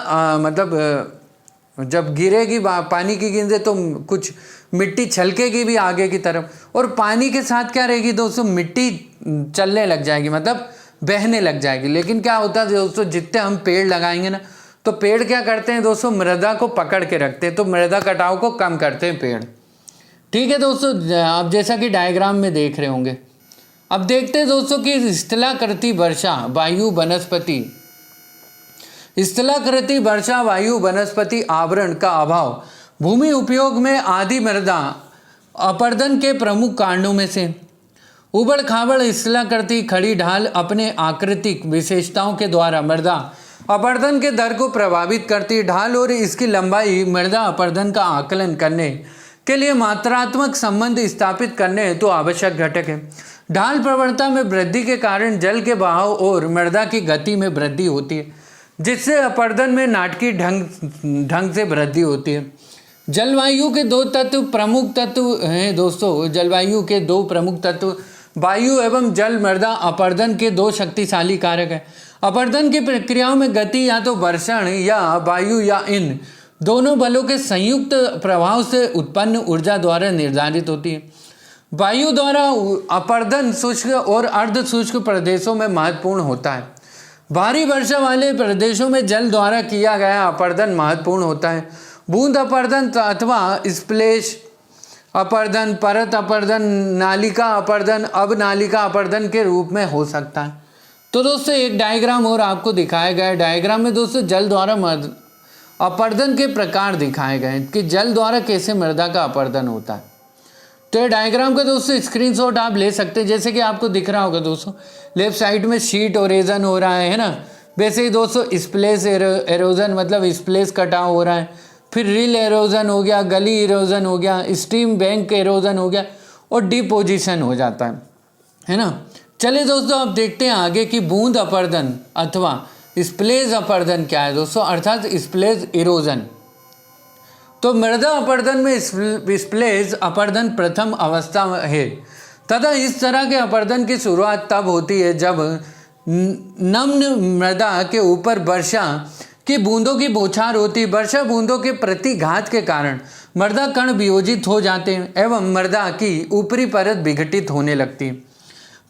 जब गिरेगी पानी की गेंदें तो कुछ मिट्टी छलकेगी भी आगे की तरफ, और पानी के साथ क्या रहेगी दोस्तों, मिट्टी चलने लग जाएगी, मतलब बहने लग जाएगी। लेकिन क्या होता है दोस्तों, जितने हम पेड़ लगाएंगे ना, तो पेड़ क्या करते हैं दोस्तों, मृदा को पकड़ के रखते हैं, तो मृदा कटाव को कम करते हैं पेड़। ठीक है दोस्तों, आप जैसा कि डायग्राम में देख रहे होंगे। अब देखते हैं दोस्तों कि स्थलाकृति वर्षा वायु वनस्पति आवरण का अभाव भूमि उपयोग में आदि मृदा अपरदन के प्रमुख कारणों में से। उबड़ खाबड़ स्थलाकृति खड़ी ढाल अपने आकृतिक विशेषताओं के द्वारा मृदा अपरदन के दर को प्रभावित करती है। ढाल और इसकी लंबाई मृदा अपरदन का आकलन करने के लिए मात्रात्मक संबंध स्थापित करने हेतु आवश्यक घटक है। ढाल प्रवणता में वृद्धि के कारण जल के बहाव और मृदा की गति में वृद्धि होती है, जिससे अपरदन में नाटकीय ढंग से वृद्धि होती है। जलवायु के दो प्रमुख तत्व हैं दोस्तों, जलवायु के दो प्रमुख तत्व वायु एवं जल मृदा अपरदन के दो शक्तिशाली कारक हैं। अपरदन की प्रक्रियाओं में गति या तो वर्षण या वायु या इन दोनों बलों के संयुक्त प्रभाव से उत्पन्न ऊर्जा द्वारा निर्धारित होती है। वायु द्वारा अपरदन शुष्क और अर्ध शुष्क प्रदेशों में महत्वपूर्ण होता है। भारी वर्षा वाले प्रदेशों में जल द्वारा किया गया अपरदन महत्वपूर्ण होता है। बूंद अपरदन अथवा स्प्लैश अपरदन, परत अपरदन, नालिका अपरदन, अवनालिका अपरदन के रूप में हो सकता है। तो दोस्तों एक डायग्राम और आपको दिखाया गया है। डायग्राम में दोस्तों जल द्वारा अपरदन के प्रकार दिखाए गए हैं कि जल द्वारा कैसे मृदा का अपरदन होता है। तो ये डायग्राम का दोस्तों स्क्रीनशॉट आप ले सकते हैं, जैसे कि आपको दिख रहा होगा दोस्तों, लेफ्ट साइड में शीट ओरेजन हो रहा है ना। वैसे ही दोस्तों स्प्लेश एरोजन मतलब स्प्लेश कटाव हो रहा है, फिर रिल एरोजन हो गया, गली एरोजन हो गया, स्ट्रीम बैंक एरोजन हो गया और डिपोजिशन हो जाता है ना। चलिए दोस्तों अब देखते हैं आगे कि बूंद अपरदन अथवा स्प्लेश अपरदन क्या है दोस्तों, अर्थात स्प्लेश इरोजन। तो मृदा अपरदन में स्प्लेश अपरदन प्रथम अवस्था है तथा इस तरह के अपरदन की शुरुआत तब होती है जब नम्न मृदा के ऊपर वर्षा की बूंदों की बौछार होती है। वर्षा बूंदों के प्रतिघात के कारण मृदा कण वियोजित हो जाते हैं एवं मृदा की ऊपरी परत विघटित होने लगती है।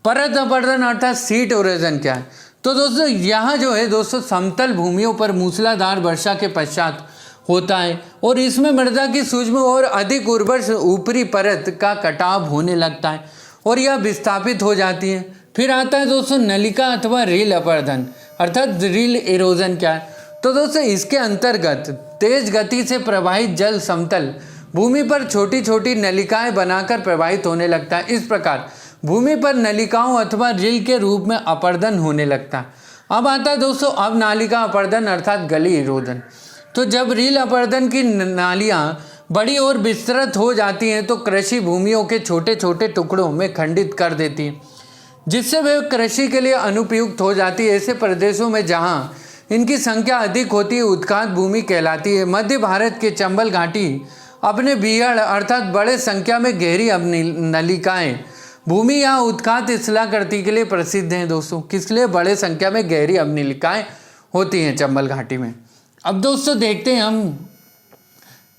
परत अपरदन अर्थात सीट ओरेजन क्या है, तो दोस्तों यहाँ जो है दोस्तों समतल भूमियों पर मूसलाधार वर्षा के पश्चात होता है और इसमें मृदा की सूक्ष्म और अधिक उर्वर ऊपरी परत का कटाव होने लगता है और यह विस्थापित हो जाती है। फिर आता है दोस्तों नलिका अथवा रील अपरदन अर्थात रील एरोजन क्या है, तो दोस्तों इसके अंतर्गत तेज गति से प्रवाहित जल समतल भूमि पर छोटी छोटी नलिकाएं बनाकर प्रवाहित होने लगता है। इस प्रकार भूमि पर नलिकाओं अथवा रील के रूप में अपरदन होने लगता है। अब आता है दोस्तों अवनालिका अपरदन अर्थात गली एरोजन। तो जब रील अपरदन की नालियाँ बड़ी और विस्तृत हो जाती हैं तो कृषि भूमियों के छोटे छोटे टुकड़ों में खंडित कर देती हैं, जिससे वे कृषि के लिए अनुपयुक्त हो जाती है। ऐसे प्रदेशों में जहाँ इनकी संख्या अधिक होती है उत्खात भूमि कहलाती है। मध्य भारत के चंबल घाटी अपने बीहड़ अर्थात बड़े संख्या में गहरी नलिकाएं भूमि या उत्खात स्थलाकृति के लिए प्रसिद्ध हैं दोस्तों। किस लिए? बड़े संख्या में गहरी अवनलिकाएं होती हैं चंबल घाटी में। अब दोस्तों देखते हैं हम,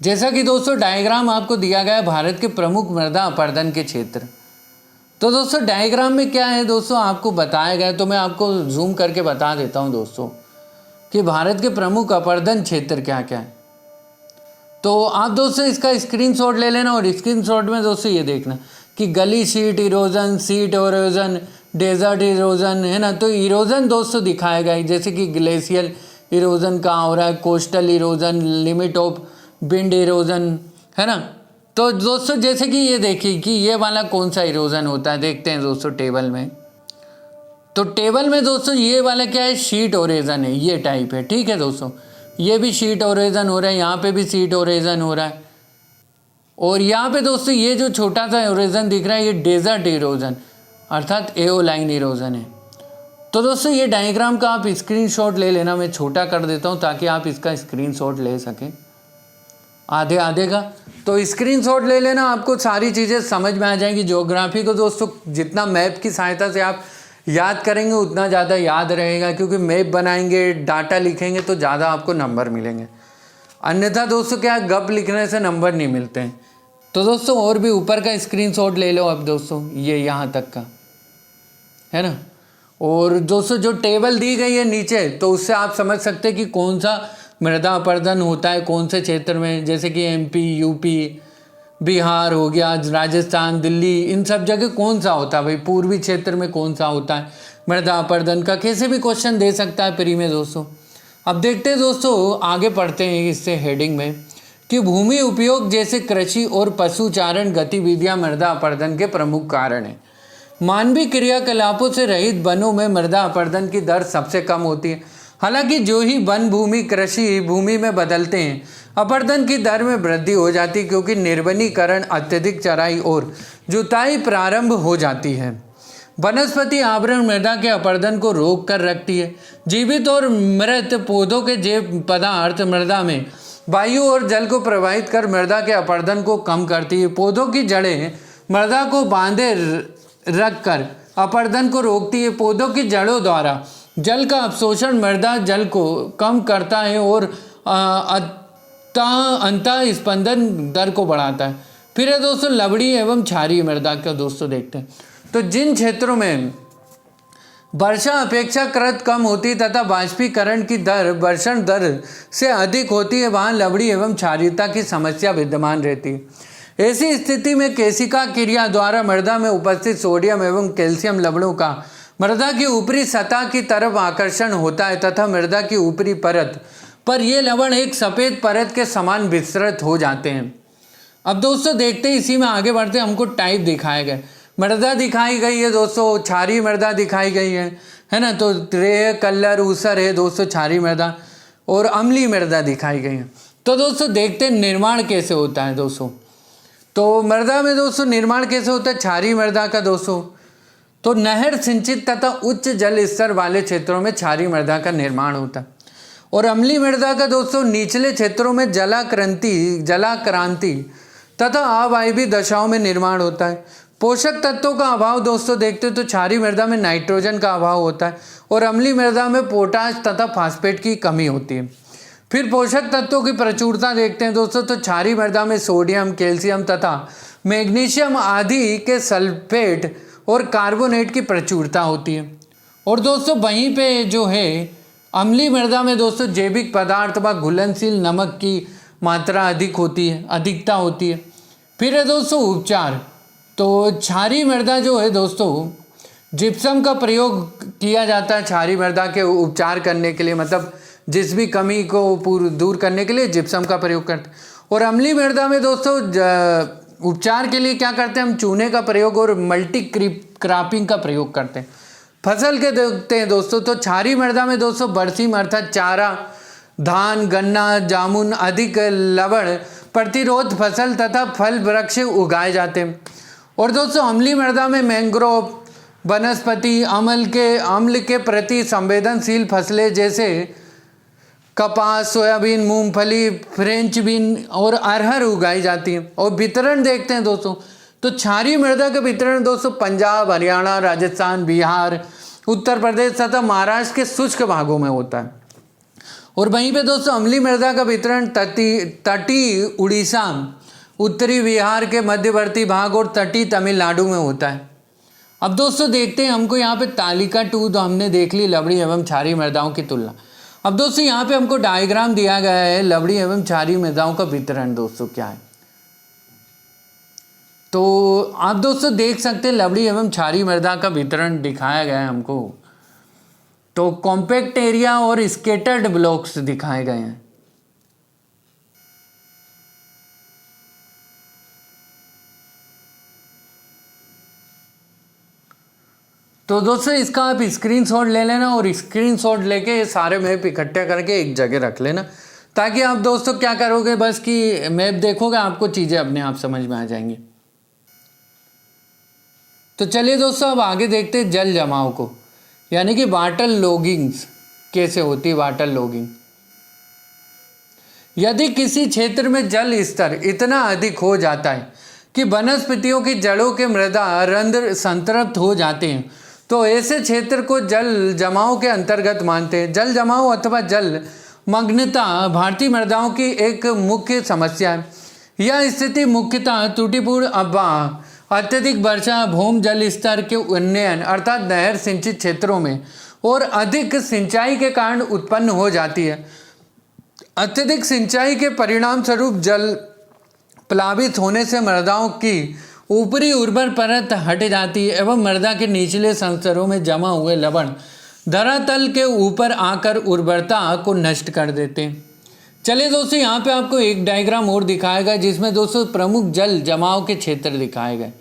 जैसा कि दोस्तों डायग्राम आपको दिया गया है भारत के प्रमुख मृदा अपरदन के क्षेत्र। तो दोस्तों डायग्राम में क्या है दोस्तों आपको बताया गया है, तो मैं आपको जूम करके बता देता हूं दोस्तों कि भारत के प्रमुख अपरदन क्षेत्र क्या क्या है। तो आप दोस्तों इसका स्क्रीनशॉट ले लेना और स्क्रीनशॉट में दोस्तों ये देखना कि gully sheet erosion, sheet erosion, desert erosion, है ना। तो इरोजन दोस्तों दिखाया गया है, जैसे कि ग्लेशियल इरोजन कहाँ हो रहा है, coastal erosion, limit of wind erosion, है ना। तो दोस्तों जैसे कि ये देखिए कि ये वाला कौन सा इरोजन होता है, देखते हैं दोस्तों टेबल में। तो टेबल में दोस्तों ये वाला क्या है, शीट ओरेजन है, ये टाइप है, ठीक है दोस्तों। ये भी शीट ओरेजन हो रहा है, यहाँ पे भी शीट ओरेजन हो रहा है, और यहाँ पे दोस्तों ये जो छोटा सा इरोजन दिख रहा है ये डेजर्ट इरोजन अर्थात एओलाइन इरोजन है। तो दोस्तों ये डायग्राम का आप स्क्रीनशॉट ले लेना, मैं छोटा कर देता हूँ ताकि आप इसका स्क्रीनशॉट ले सकें आधे आधे का। तो स्क्रीनशॉट ले लेना, आपको सारी चीज़ें समझ में आ जाएंगी। ज्योग्राफी को दोस्तों जितना मैप की सहायता से आप याद करेंगे उतना ज़्यादा याद रहेगा, क्योंकि मैप बनाएंगे, डाटा लिखेंगे तो ज़्यादा आपको नंबर मिलेंगे। अन्यथा दोस्तों क्या गप लिखने से नंबर नहीं मिलते हैं। तो दोस्तों और भी ऊपर का स्क्रीनशॉट ले लो अब दोस्तों, ये यहाँ तक का है ना। और दोस्तों जो टेबल दी गई है नीचे, तो उससे आप समझ सकते हैं कि कौन सा मृदा अपरदन होता है कौन से क्षेत्र में, जैसे कि एमपी, यूपी, बिहार हो गया, राजस्थान, दिल्ली, इन सब जगह कौन सा होता है भाई, पूर्वी क्षेत्र में कौन सा होता है मृदा अपरदन का, कैसे भी क्वेश्चन दे सकता है प्री में दोस्तों। अब देखते हैं दोस्तों, आगे पढ़ते हैं इससे हेडिंग में कि भूमि उपयोग जैसे कृषि और पशुचारण गतिविधियां मृदा अपरदन के प्रमुख कारण हैं। मानवीय क्रियाकलापों से रहित वनों में मृदा अपरदन की दर सबसे कम होती है। हालांकि जो ही वन भूमि कृषि भूमि में बदलते हैं, अपरदन की दर में वृद्धि हो जाती है, क्योंकि निर्वनीकरण, अत्यधिक चराई और जुताई प्रारंभ हो जाती है। वनस्पति आवरण मृदा के अपरदन को रोक कर रखती है। जीवित और मृत पौधों के जैव पदार्थ मृदा में वायु और जल को प्रवाहित कर मृदा के अपरदन को कम करती है। पौधों की जड़ें मृदा को बांधे रखकर अपरदन को रोकती है। पौधों की जड़ों द्वारा जल का अवशोषण मृदा जल को कम करता है और अंतः स्पंदन दर को बढ़ाता है। फिर है दोस्तों लवड़ी एवं क्षारीय मृदा का दोस्तों देखते हैं। तो जिन क्षेत्रों में वर्षा अपेक्षाकृत कम होती तथा वाष्पीकरण की दर वर्षण दर से अधिक होती है, वहाँ लवड़ी एवं क्षारीयता की समस्या विद्यमान रहती है। ऐसी स्थिति में केशिका क्रिया द्वारा मृदा में उपस्थित सोडियम एवं कैल्शियम लवणों का मृदा की ऊपरी सतह की तरफ आकर्षण होता है तथा मृदा की ऊपरी परत पर ये लवण एक सफ़ेद परत के समान विस्तृत हो जाते हैं। अब दोस्तों देखते हैं, इसी में आगे बढ़ते हैं। हमको टाइप दिखाए गए, मृदा दिखाई गई है दोस्तों, क्षारीय मृदा दिखाई गई है ना। तो रेह, कल्लर, ऊसर है दोस्तों क्षारीय मृदा, और अम्लीय मृदा दिखाई गई है। तो दोस्तों देखते हैं निर्माण कैसे होता है दोस्तों। तो मृदा में दोस्तों निर्माण कैसे होता है क्षारीय मृदा का दोस्तों। तो नहर सिंचित तथा उच्च जल स्तर वाले क्षेत्रों में क्षारीय मृदा का निर्माण होता है, और अम्लीय मृदा का दोस्तों निचले क्षेत्रों में जलाक्रांति तथा अवायवीय दशाओं में निर्माण होता है। पोषक तत्वों का अभाव दोस्तों देखते हैं तो क्षारीय मृदा में नाइट्रोजन का अभाव होता है, और अम्लीय मृदा में पोटाश तथा फास्फेट की कमी होती है। फिर पोषक तत्वों की प्रचुरता देखते हैं दोस्तों, तो क्षारीय मृदा में सोडियम, कैल्शियम तथा मैग्नीशियम आदि के सल्फेट और कार्बोनेट की प्रचुरता होती है। और दोस्तों वहीं पे जो है अम्लीय मृदा में दोस्तों जैविक पदार्थ व घुलनशील नमक की मात्रा अधिकता होती है। फिर है दोस्तों उपचार। तो क्षारीय मृदा जो है दोस्तों जिप्सम का प्रयोग किया जाता है क्षारीय मृदा के उपचार करने के लिए, मतलब जिस भी कमी को दूर करने के लिए जिप्सम का प्रयोग करते हैं। और अम्लीय मृदा में दोस्तों उपचार के लिए क्या करते हैं हम, चूने का प्रयोग और मल्टी क्रॉपिंग का प्रयोग करते हैं। फसल के देखते हैं दोस्तों, तो क्षारीय मृदा में दोस्तों बरसीम अर्थात चारा, धान, गन्ना, जामुन अधिक लवण प्रतिरोध फसल तथा फल वृक्ष उगाए जाते हैं। और दोस्तों अम्लीय मृदा में मैंग्रोव वनस्पति अम्ल के प्रति संवेदनशील फसलें जैसे कपास, सोयाबीन, मूंगफली, फ्रेंच बीन और अरहर उगाई जाती हैं। और वितरण देखते हैं दोस्तों, तो क्षारीय मृदा का वितरण दोस्तों पंजाब, हरियाणा, राजस्थान, बिहार, उत्तर प्रदेश तथा महाराष्ट्र के शुष्क भागों में होता है। और वहीं पे दोस्तों अम्लीय मृदा का वितरण तटीय उड़ीसा, उत्तरी बिहार के मध्यवर्ती भाग और तटीय तमिलनाडु में होता है। अब दोस्तों देखते हैं, हमको यहाँ पे तालिका 2 तो हमने देख ली लवणीय एवं क्षारीय मृदाओं की तुलना। अब दोस्तों यहाँ पे हमको डायग्राम दिया गया है लवणीय एवं क्षारीय मृदाओं का वितरण दोस्तों क्या है। तो आप दोस्तों देख सकते हैं लवणीय एवं क्षारीय मृदा का वितरण दिखाया गया है हमको। तो कॉम्पैक्ट एरिया और स्केटर्ड ब्लॉक्स दिखाए गए हैं। तो दोस्तों इसका आप स्क्रीनशॉट ले लेना और स्क्रीनशॉट लेके ये सारे मैप इकट्ठे करके एक जगह रख लेना, ताकि आप दोस्तों क्या करोगे, बस कि मैप देखोगे आपको चीज़ें अपने आप समझ में आ जाएंगी। तो चलिए दोस्तों अब आगे देखते हैं जल जमाव को, यानी कि वाटर लॉगिंग्स कैसे होती है। वाटर लॉगिंग, यदि किसी क्षेत्र में जल स्तर इतना अधिक हो जाता है कि वनस्पतियों की जड़ों के मृदा रंध्र संतृप्त हो जाते हैं, तो ऐसे क्षेत्र को जल जमाव के अंतर्गत मानते हैं। जल जमाव अथवा जल मग्नता भारतीय मृदाओं की एक मुख्य समस्या है। यह स्थिति मुख्यतः त्रुटिपूर्ण अफवाह, अत्यधिक वर्षा, भूमि जल स्तर के उन्नयन अर्थात नहर सिंचित क्षेत्रों में और अधिक सिंचाई के कारण उत्पन्न हो जाती है। अत्यधिक सिंचाई के परिणाम स्वरूप जल प्लावित होने से मृदाओं की ऊपरी उर्वर परत हट जाती है एवं मृदा के निचले संस्तरों में जमा हुए लवण धरातल के ऊपर आकर उर्वरता को नष्ट कर देते हैं। चलिए दोस्तों यहाँ पे आपको एक डायग्राम और दिखाएगा जिसमें दोस्तों प्रमुख जल जमाव के क्षेत्र दिखाए गए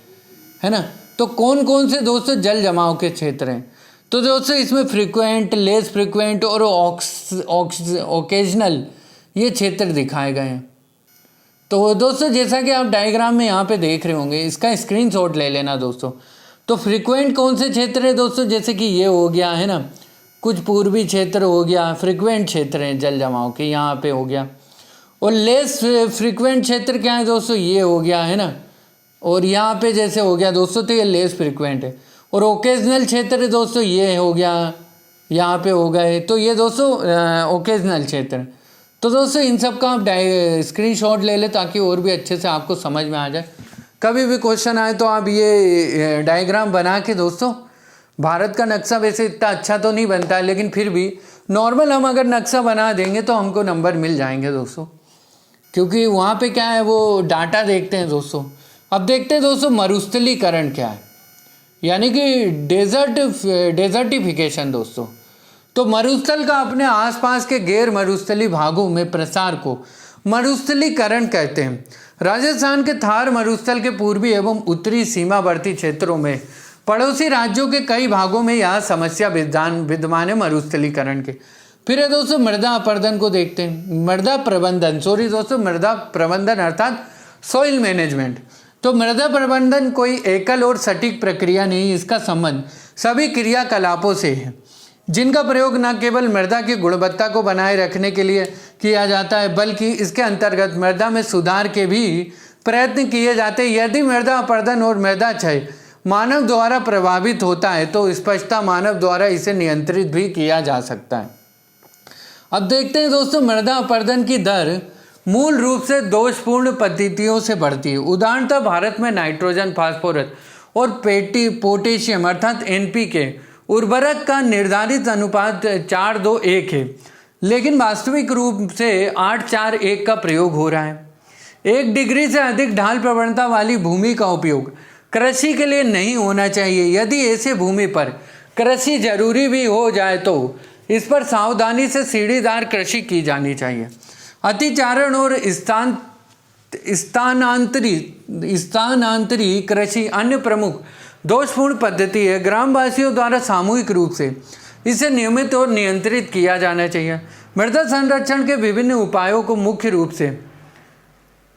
है ना। तो कौन कौन से दोस्तों जल जमाव के क्षेत्र हैं, तो दोस्तों इसमें फ्रीक्वेंट, लेस फ्रीक्वेंट और ओकेजनल ये क्षेत्र दिखाए गए हैं। तो दोस्तों जैसा कि आप डायग्राम में यहाँ पे देख रहे होंगे, इसका स्क्रीनशॉट ले लेना दोस्तों। तो फ्रीक्वेंट कौन से क्षेत्र है दोस्तों, जैसे कि ये हो गया है ना, कुछ पूर्वी क्षेत्र हो गया, फ्रीक्वेंट क्षेत्र है जल जमाव के, यहाँ पे हो गया। और लेस फ्रीक्वेंट क्षेत्र क्या है दोस्तों, ये हो गया है ना, और यहाँ पे जैसे हो गया दोस्तों, तो ये लेस फ्रीक्वेंट है। और ओकेजनल क्षेत्र दोस्तों ये हो गया, यहाँ पे हो गए, तो ये दोस्तों ओकेजनल क्षेत्र। तो दोस्तों इन सब का आप स्क्रीनशॉट ले ले ताकि और भी अच्छे से आपको समझ में आ जाए। कभी भी क्वेश्चन आए तो आप ये डायग्राम बना के दोस्तों, भारत का नक्शा वैसे इतना अच्छा तो नहीं बनता है, लेकिन फिर भी नॉर्मल हम अगर नक्शा बना देंगे तो हमको नंबर मिल जाएंगे दोस्तों, क्योंकि वहाँ पे क्या है वो डाटा देखते हैं दोस्तों। अब देखते हैं दोस्तों मरुस्थलीकरण क्या है, यानी कि डेजर्टिफिकेशन दोस्तों। तो मरुस्थल का अपने आसपास के गैर मरुस्थली भागों में प्रसार को मरुस्थलीकरण कहते हैं। राजस्थान के थार मरुस्थल के पूर्वी एवं उत्तरी सीमावर्ती क्षेत्रों में पड़ोसी राज्यों के कई भागों में यह समस्या विद्यमान है मरुस्थलीकरण के। फिर है दोस्तों मृदा अपर्दन को देखते हैं। मृदा प्रबंधन, सॉरी दोस्तों, मृदा प्रबंधन अर्थात सॉइल मैनेजमेंट। तो मृदा प्रबंधन कोई एकल और सटीक प्रक्रिया नहीं, इसका संबंध सभी क्रियाकलापों से है जिनका प्रयोग न केवल मृदा की गुणवत्ता को बनाए रखने के लिए किया जाता है, बल्कि इसके अंतर्गत मृदा में सुधार के भी प्रयत्न किए जाते हैं। यदि मृदा अपर्दन और मृदा क्षय मानव द्वारा प्रभावित होता है तो स्पष्टता मानव द्वारा इसे नियंत्रित भी किया जा सकता है। अब देखते हैं दोस्तों मृदा अपर्दन की दर मूल रूप से दोषपूर्ण पद्धतियों से बढ़ती है। उदाहरणतः भारत में नाइट्रोजन, फास्फोरस और पोटेशियम अर्थात NPK उर्वरक का निर्धारित अनुपात 4:2:1 है, लेकिन वास्तविक रूप से 8:4:1 का प्रयोग हो रहा है। 1 डिग्री से अधिक ढाल प्रवणता वाली भूमि का उपयोग कृषि के लिए नहीं होना चाहिए। यदि ऐसे भूमि पर कृषि जरूरी भी हो जाए तो इस पर सावधानी से सीढ़ीदार कृषि की जानी चाहिए। अतिचारण और स्थानांतरी कृषि अन्य प्रमुख दोषपूर्ण पद्धति है। ग्रामवासियों द्वारा सामूहिक रूप से इसे नियमित और नियंत्रित किया जाना चाहिए। मृदा संरक्षण के विभिन्न उपायों को मुख्य रूप से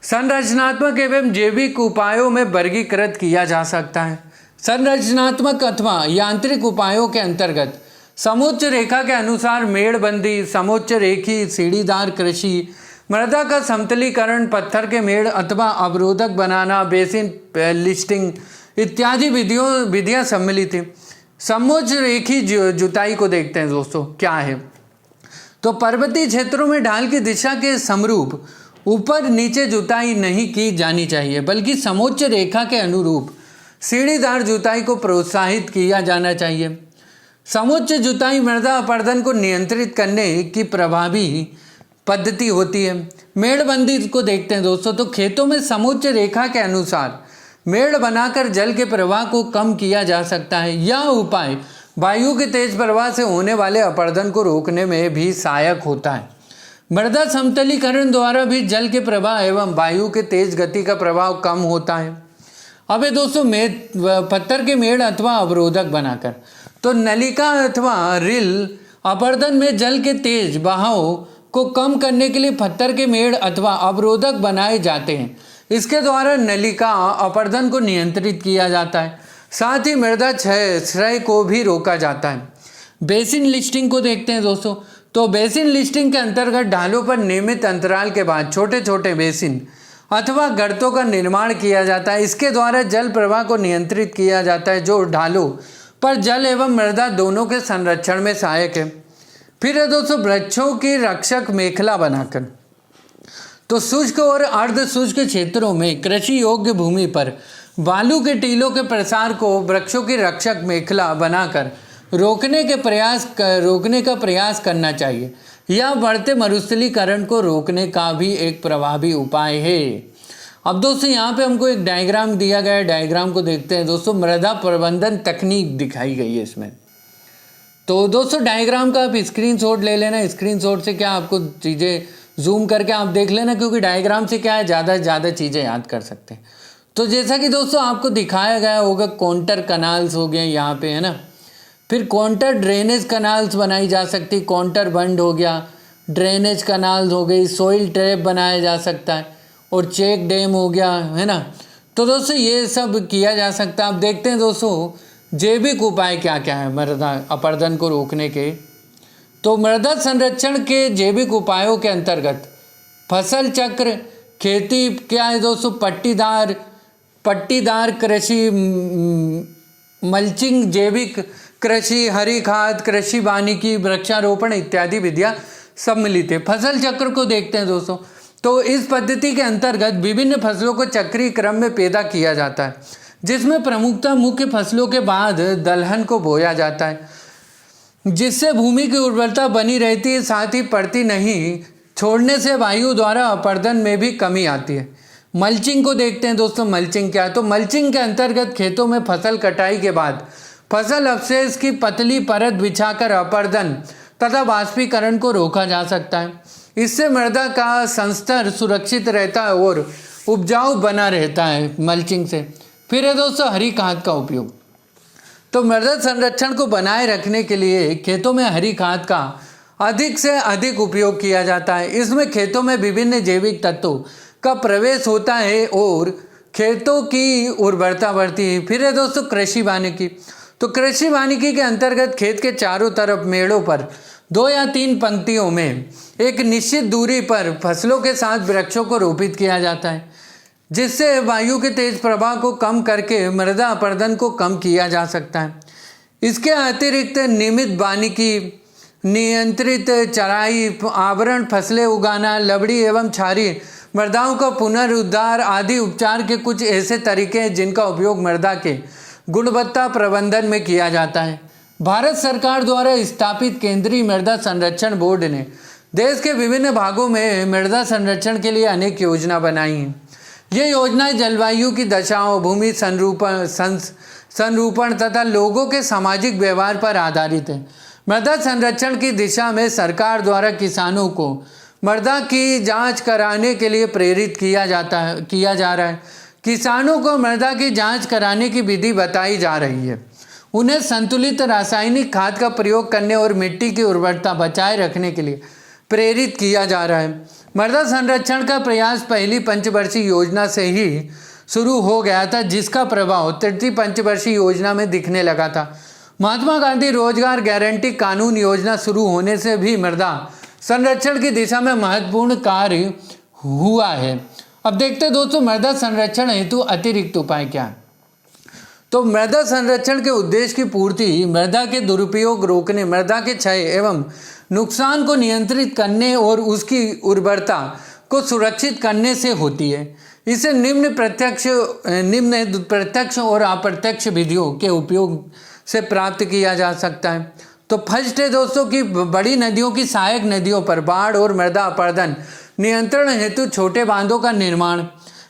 संरचनात्मक एवं जैविक उपायों में वर्गीकृत किया जा सकता है। संरचनात्मक अथवा यांत्रिक उपायों के अंतर्गत समोच्च रेखा के अनुसार मेड़बंदी, समोच्च रेखी सीढ़ीदार कृषि, मृदा का समतलीकरण, पत्थर के मेड़ अथवा अवरोधक बनाना, बेसिन लिस्टिंग इत्यादि विधियां सम्मिलित हैं। समोच्च रेखी जुताई को देखते हैं दोस्तों क्या है। तो पर्वतीय क्षेत्रों में ढाल की दिशा के समरूप ऊपर नीचे जुताई नहीं की जानी चाहिए, बल्कि समोच्च रेखा के अनुरूप सीढ़ीदार जुताई को प्रोत्साहित किया जाना चाहिए। समोच्च जुताई मृदा अपरदन को नियंत्रित करने की प्रभावी पद्धति होती है। मेड़बंदी को देखते हैं दोस्तों। तो खेतों में समोच्च रेखा के अनुसार मेड़ बनाकर जल के प्रवाह को कम किया जा सकता है। यह उपाय वायु के तेज प्रवाह से होने वाले अपरदन को रोकने में भी सहायक होता है। मृदा समतलीकरण द्वारा भी जल के प्रवाह एवं वायु के तेज गति का प्रभाव कम होता है। अब दोस्तों पत्थर के मेड़ अथवा अवरोधक बनाकर, तो नलिका अथवा रिल अपरदन में जल के तेज बहाव को कम करने के लिए पत्थर के मेड़ अथवा अवरोधक बनाए जाते हैं। इसके द्वारा नलिका अपरदन को नियंत्रित किया जाता है, साथ ही मृदा क्षय को भी रोका जाता है। बेसिन लिस्टिंग को देखते हैं दोस्तों। तो बेसिन लिस्टिंग के अंतर्गत ढालों पर नियमित अंतराल के बाद छोटे छोटे बेसिन अथवा गर्तों का निर्माण किया जाता है। इसके द्वारा जल प्रवाह को नियंत्रित किया जाता है, जो ढालों पर जल एवं मृदा दोनों के संरक्षण में सहायक है। फिर है दोस्तों वृक्षों की रक्षक मेखला बनाकर। तो शुष्क और अर्ध शुष्क क्षेत्रों में कृषि योग्य भूमि पर बालू के टीलों के प्रसार को वृक्षों की रक्षक मेखला बनाकर रोकने का प्रयास करना चाहिए। यह बढ़ते मरुस्थलीकरण को रोकने का भी एक प्रभावी उपाय है। अब दोस्तों यहाँ पे हमको एक डायग्राम दिया गया है, डायग्राम को देखते हैं दोस्तों। मृदा प्रबंधन तकनीक दिखाई गई है इसमें। तो दोस्तों डायग्राम का आप स्क्रीनशॉट ले लेना। स्क्रीनशॉट से क्या आपको चीज़ें जूम करके आप देख लेना, क्योंकि डायग्राम से क्या है ज़्यादा से ज़्यादा चीज़ें याद कर सकते हैं। तो जैसा कि दोस्तों आपको दिखाया गया होगा, कॉन्टर कनाल्स हो गए यहाँ पे, है ना। फिर कॉन्टर ड्रेनेज कनाल्स बनाई जा सकती, कॉन्टर बंड हो गया, ड्रेनेज कनाल्स हो गई, सोइल ट्रैप बनाया जा सकता है, और चेक डैम हो गया, है ना। तो दोस्तों ये सब किया जा सकता है। आप देखते हैं दोस्तों जैविक उपाय क्या क्या है मृदा अपरदन को रोकने के। तो मृदा संरक्षण के जैविक उपायों के अंतर्गत फसल चक्र, खेती क्या है दोस्तों, पट्टीदार कृषि, मल्चिंग, जैविक कृषि, हरी खाद, कृषि वानिकी, वृक्षारोपण इत्यादि विधियां सम्मिलित है। फसल चक्र को देखते हैं दोस्तों। तो इस पद्धति के अंतर्गत विभिन्न फसलों को चक्रीय क्रम में पैदा किया जाता है, जिसमें प्रमुखतः मुख्य फसलों के बाद दलहन को बोया जाता है, जिससे भूमि की उर्वरता बनी रहती है। साथ ही पड़ती नहीं छोड़ने से वायु द्वारा अपरदन में भी कमी आती है। मल्चिंग को देखते हैं दोस्तों। मल्चिंग क्या है? तो मल्चिंग के अंतर्गत खेतों में फसल कटाई के बाद फसल अवशेष की पतली परत बिछाकर अपरदन तथा वाष्पीकरण को रोका जा सकता है। इससे मृदा का संस्तर सुरक्षित रहता है और उपजाऊ बना रहता है मल्चिंग से। फिर है दोस्तों हरी खाद का उपयोग। तो मृदा संरक्षण को बनाए रखने के लिए खेतों में हरी खाद का अधिक से अधिक उपयोग किया जाता है। इसमें खेतों में विभिन्न जैविक तत्वों का प्रवेश होता है और खेतों की उर्वरता बढ़ती है। फिर है दोस्तों कृषि वानिकी। तो कृषि वानिकी के अंतर्गत खेत के चारों तरफ मेड़ों पर 2 या 3 पंक्तियों में एक निश्चित दूरी पर फसलों के साथ वृक्षों को रोपित किया जाता है, जिससे वायु के तेज प्रवाह को कम करके मृदा अपरदन को कम किया जा सकता है। इसके अतिरिक्त नियमित वानिकी, नियंत्रित चराई, आवरण फसलें उगाना, लवड़ी एवं क्षारीय मृदाओं का पुनरुद्धार आदि उपचार के कुछ ऐसे तरीके हैं जिनका उपयोग मृदा के गुणवत्ता प्रबंधन में किया जाता है। भारत सरकार द्वारा स्थापित केंद्रीय मृदा संरक्षण बोर्ड ने देश के विभिन्न भागों में मृदा संरक्षण के लिए अनेक योजना बनाई हैं। ये योजनाएं जलवायु की दशाओं, भूमि संरूपण तथा लोगों के सामाजिक व्यवहार पर आधारित है। मृदा संरक्षण की दिशा में सरकार द्वारा किसानों को मृदा की जांच कराने के लिए प्रेरित किया जा रहा है। किसानों को मृदा की जांच कराने की विधि बताई जा रही है। उन्हें संतुलित रासायनिक खाद का प्रयोग करने और मिट्टी की उर्वरता बचाए रखने के लिए प्रेरित किया जा रहा है। मृदा संरक्षण का प्रयास पहली पंचवर्षीय योजना से ही शुरू हो गया था, जिसका प्रभाव तृतीय पंचवर्षीय योजना में दिखने लगा था। महात्मा गांधी रोजगार गारंटी कानून योजना शुरू होने से भी मृदा संरक्षण की दिशा में महत्वपूर्ण कार्य हुआ है। अब देखते हैं दोस्तों मृदा संरक्षण हेतु अतिरिक्त उपाय क्या है। तो मृदा संरक्षण के उद्देश्य की पूर्ति, मृदा के दुरुपयोग रोकने, मृदा के क्षय एवं नुकसान को नियंत्रित करने और उसकी उर्वरता को सुरक्षित करने से होती है। इसे निम्न प्रत्यक्ष और अप्रत्यक्ष विधियों के उपयोग से प्राप्त किया जा सकता है। तो फर्स्ट है दोस्तों कि बड़ी नदियों की सहायक नदियों पर बाढ़ और मृदा अपरदन नियंत्रण हेतु छोटे बांधों का निर्माण।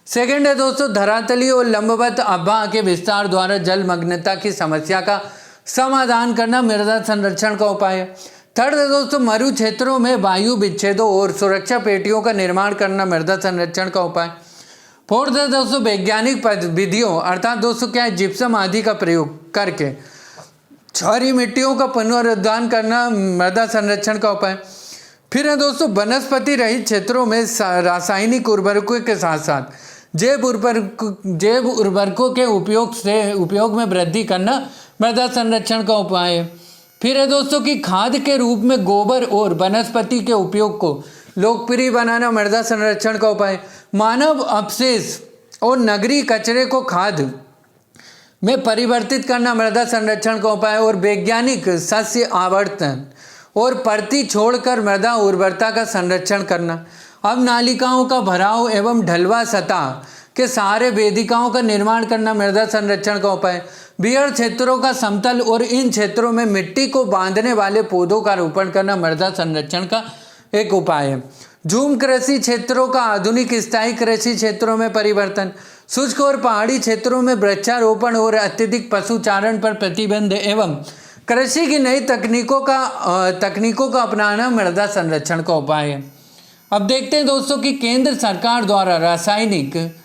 सेकंड है दोस्तों धरातली और लंबवत अववाह के विस्तार द्वारा जलमग्नता की समस्या का समाधान करना मृदा संरक्षण का उपाय है। थर्ड है दोस्तों मरु क्षेत्रों में वायु विच्छेदों और सुरक्षा पेटियों का निर्माण करना मृदा संरक्षण का उपाय। फोर्थ है दोस्तों वैज्ञानिक विधियों अर्थात दोस्तों क्या है जिप्सम आदि का प्रयोग करके क्षारीय मिट्टियों का पुनरुद्धार करना मृदा संरक्षण का उपाय। फिर है दोस्तों वनस्पति रहित क्षेत्रों में रासायनिक उर्वरकों के साथ साथ जैव उर्वरकों के उपयोग में वृद्धि करना मृदा संरक्षण का उपाय है। फिर है दोस्तों कि खाद के रूप में गोबर और वनस्पति के उपयोग को लोकप्रिय बनाना मृदा संरक्षण का उपाय। मानव अपशेष और नगरीय कचरे को खाद में परिवर्तित करना मृदा संरक्षण का उपाय। और वैज्ञानिक सस्य आवर्तन और परती छोड़कर मृदा उर्वरता का संरक्षण करना। अब नालिकाओं का भराव एवं ढलवा सतह के सहारे वेदिकाओं का निर्माण करना मृदा संरक्षण का उपाय। बियर क्षेत्रों का समतल और इन क्षेत्रों में मिट्टी को बांधने वाले पौधों का रोपण करना मृदा संरक्षण का एक उपाय है। झूम कृषि क्षेत्रों का आधुनिक स्थायी कृषि क्षेत्रों में परिवर्तन। शुष्क और पहाड़ी क्षेत्रों में वृक्षारोपण और अत्यधिक पशुचारण पर प्रतिबंध एवं कृषि की नई तकनीकों का अपनाना मृदा संरक्षण का उपाय है। अब देखते हैं दोस्तों कि केंद्र सरकार द्वारा रासायनिक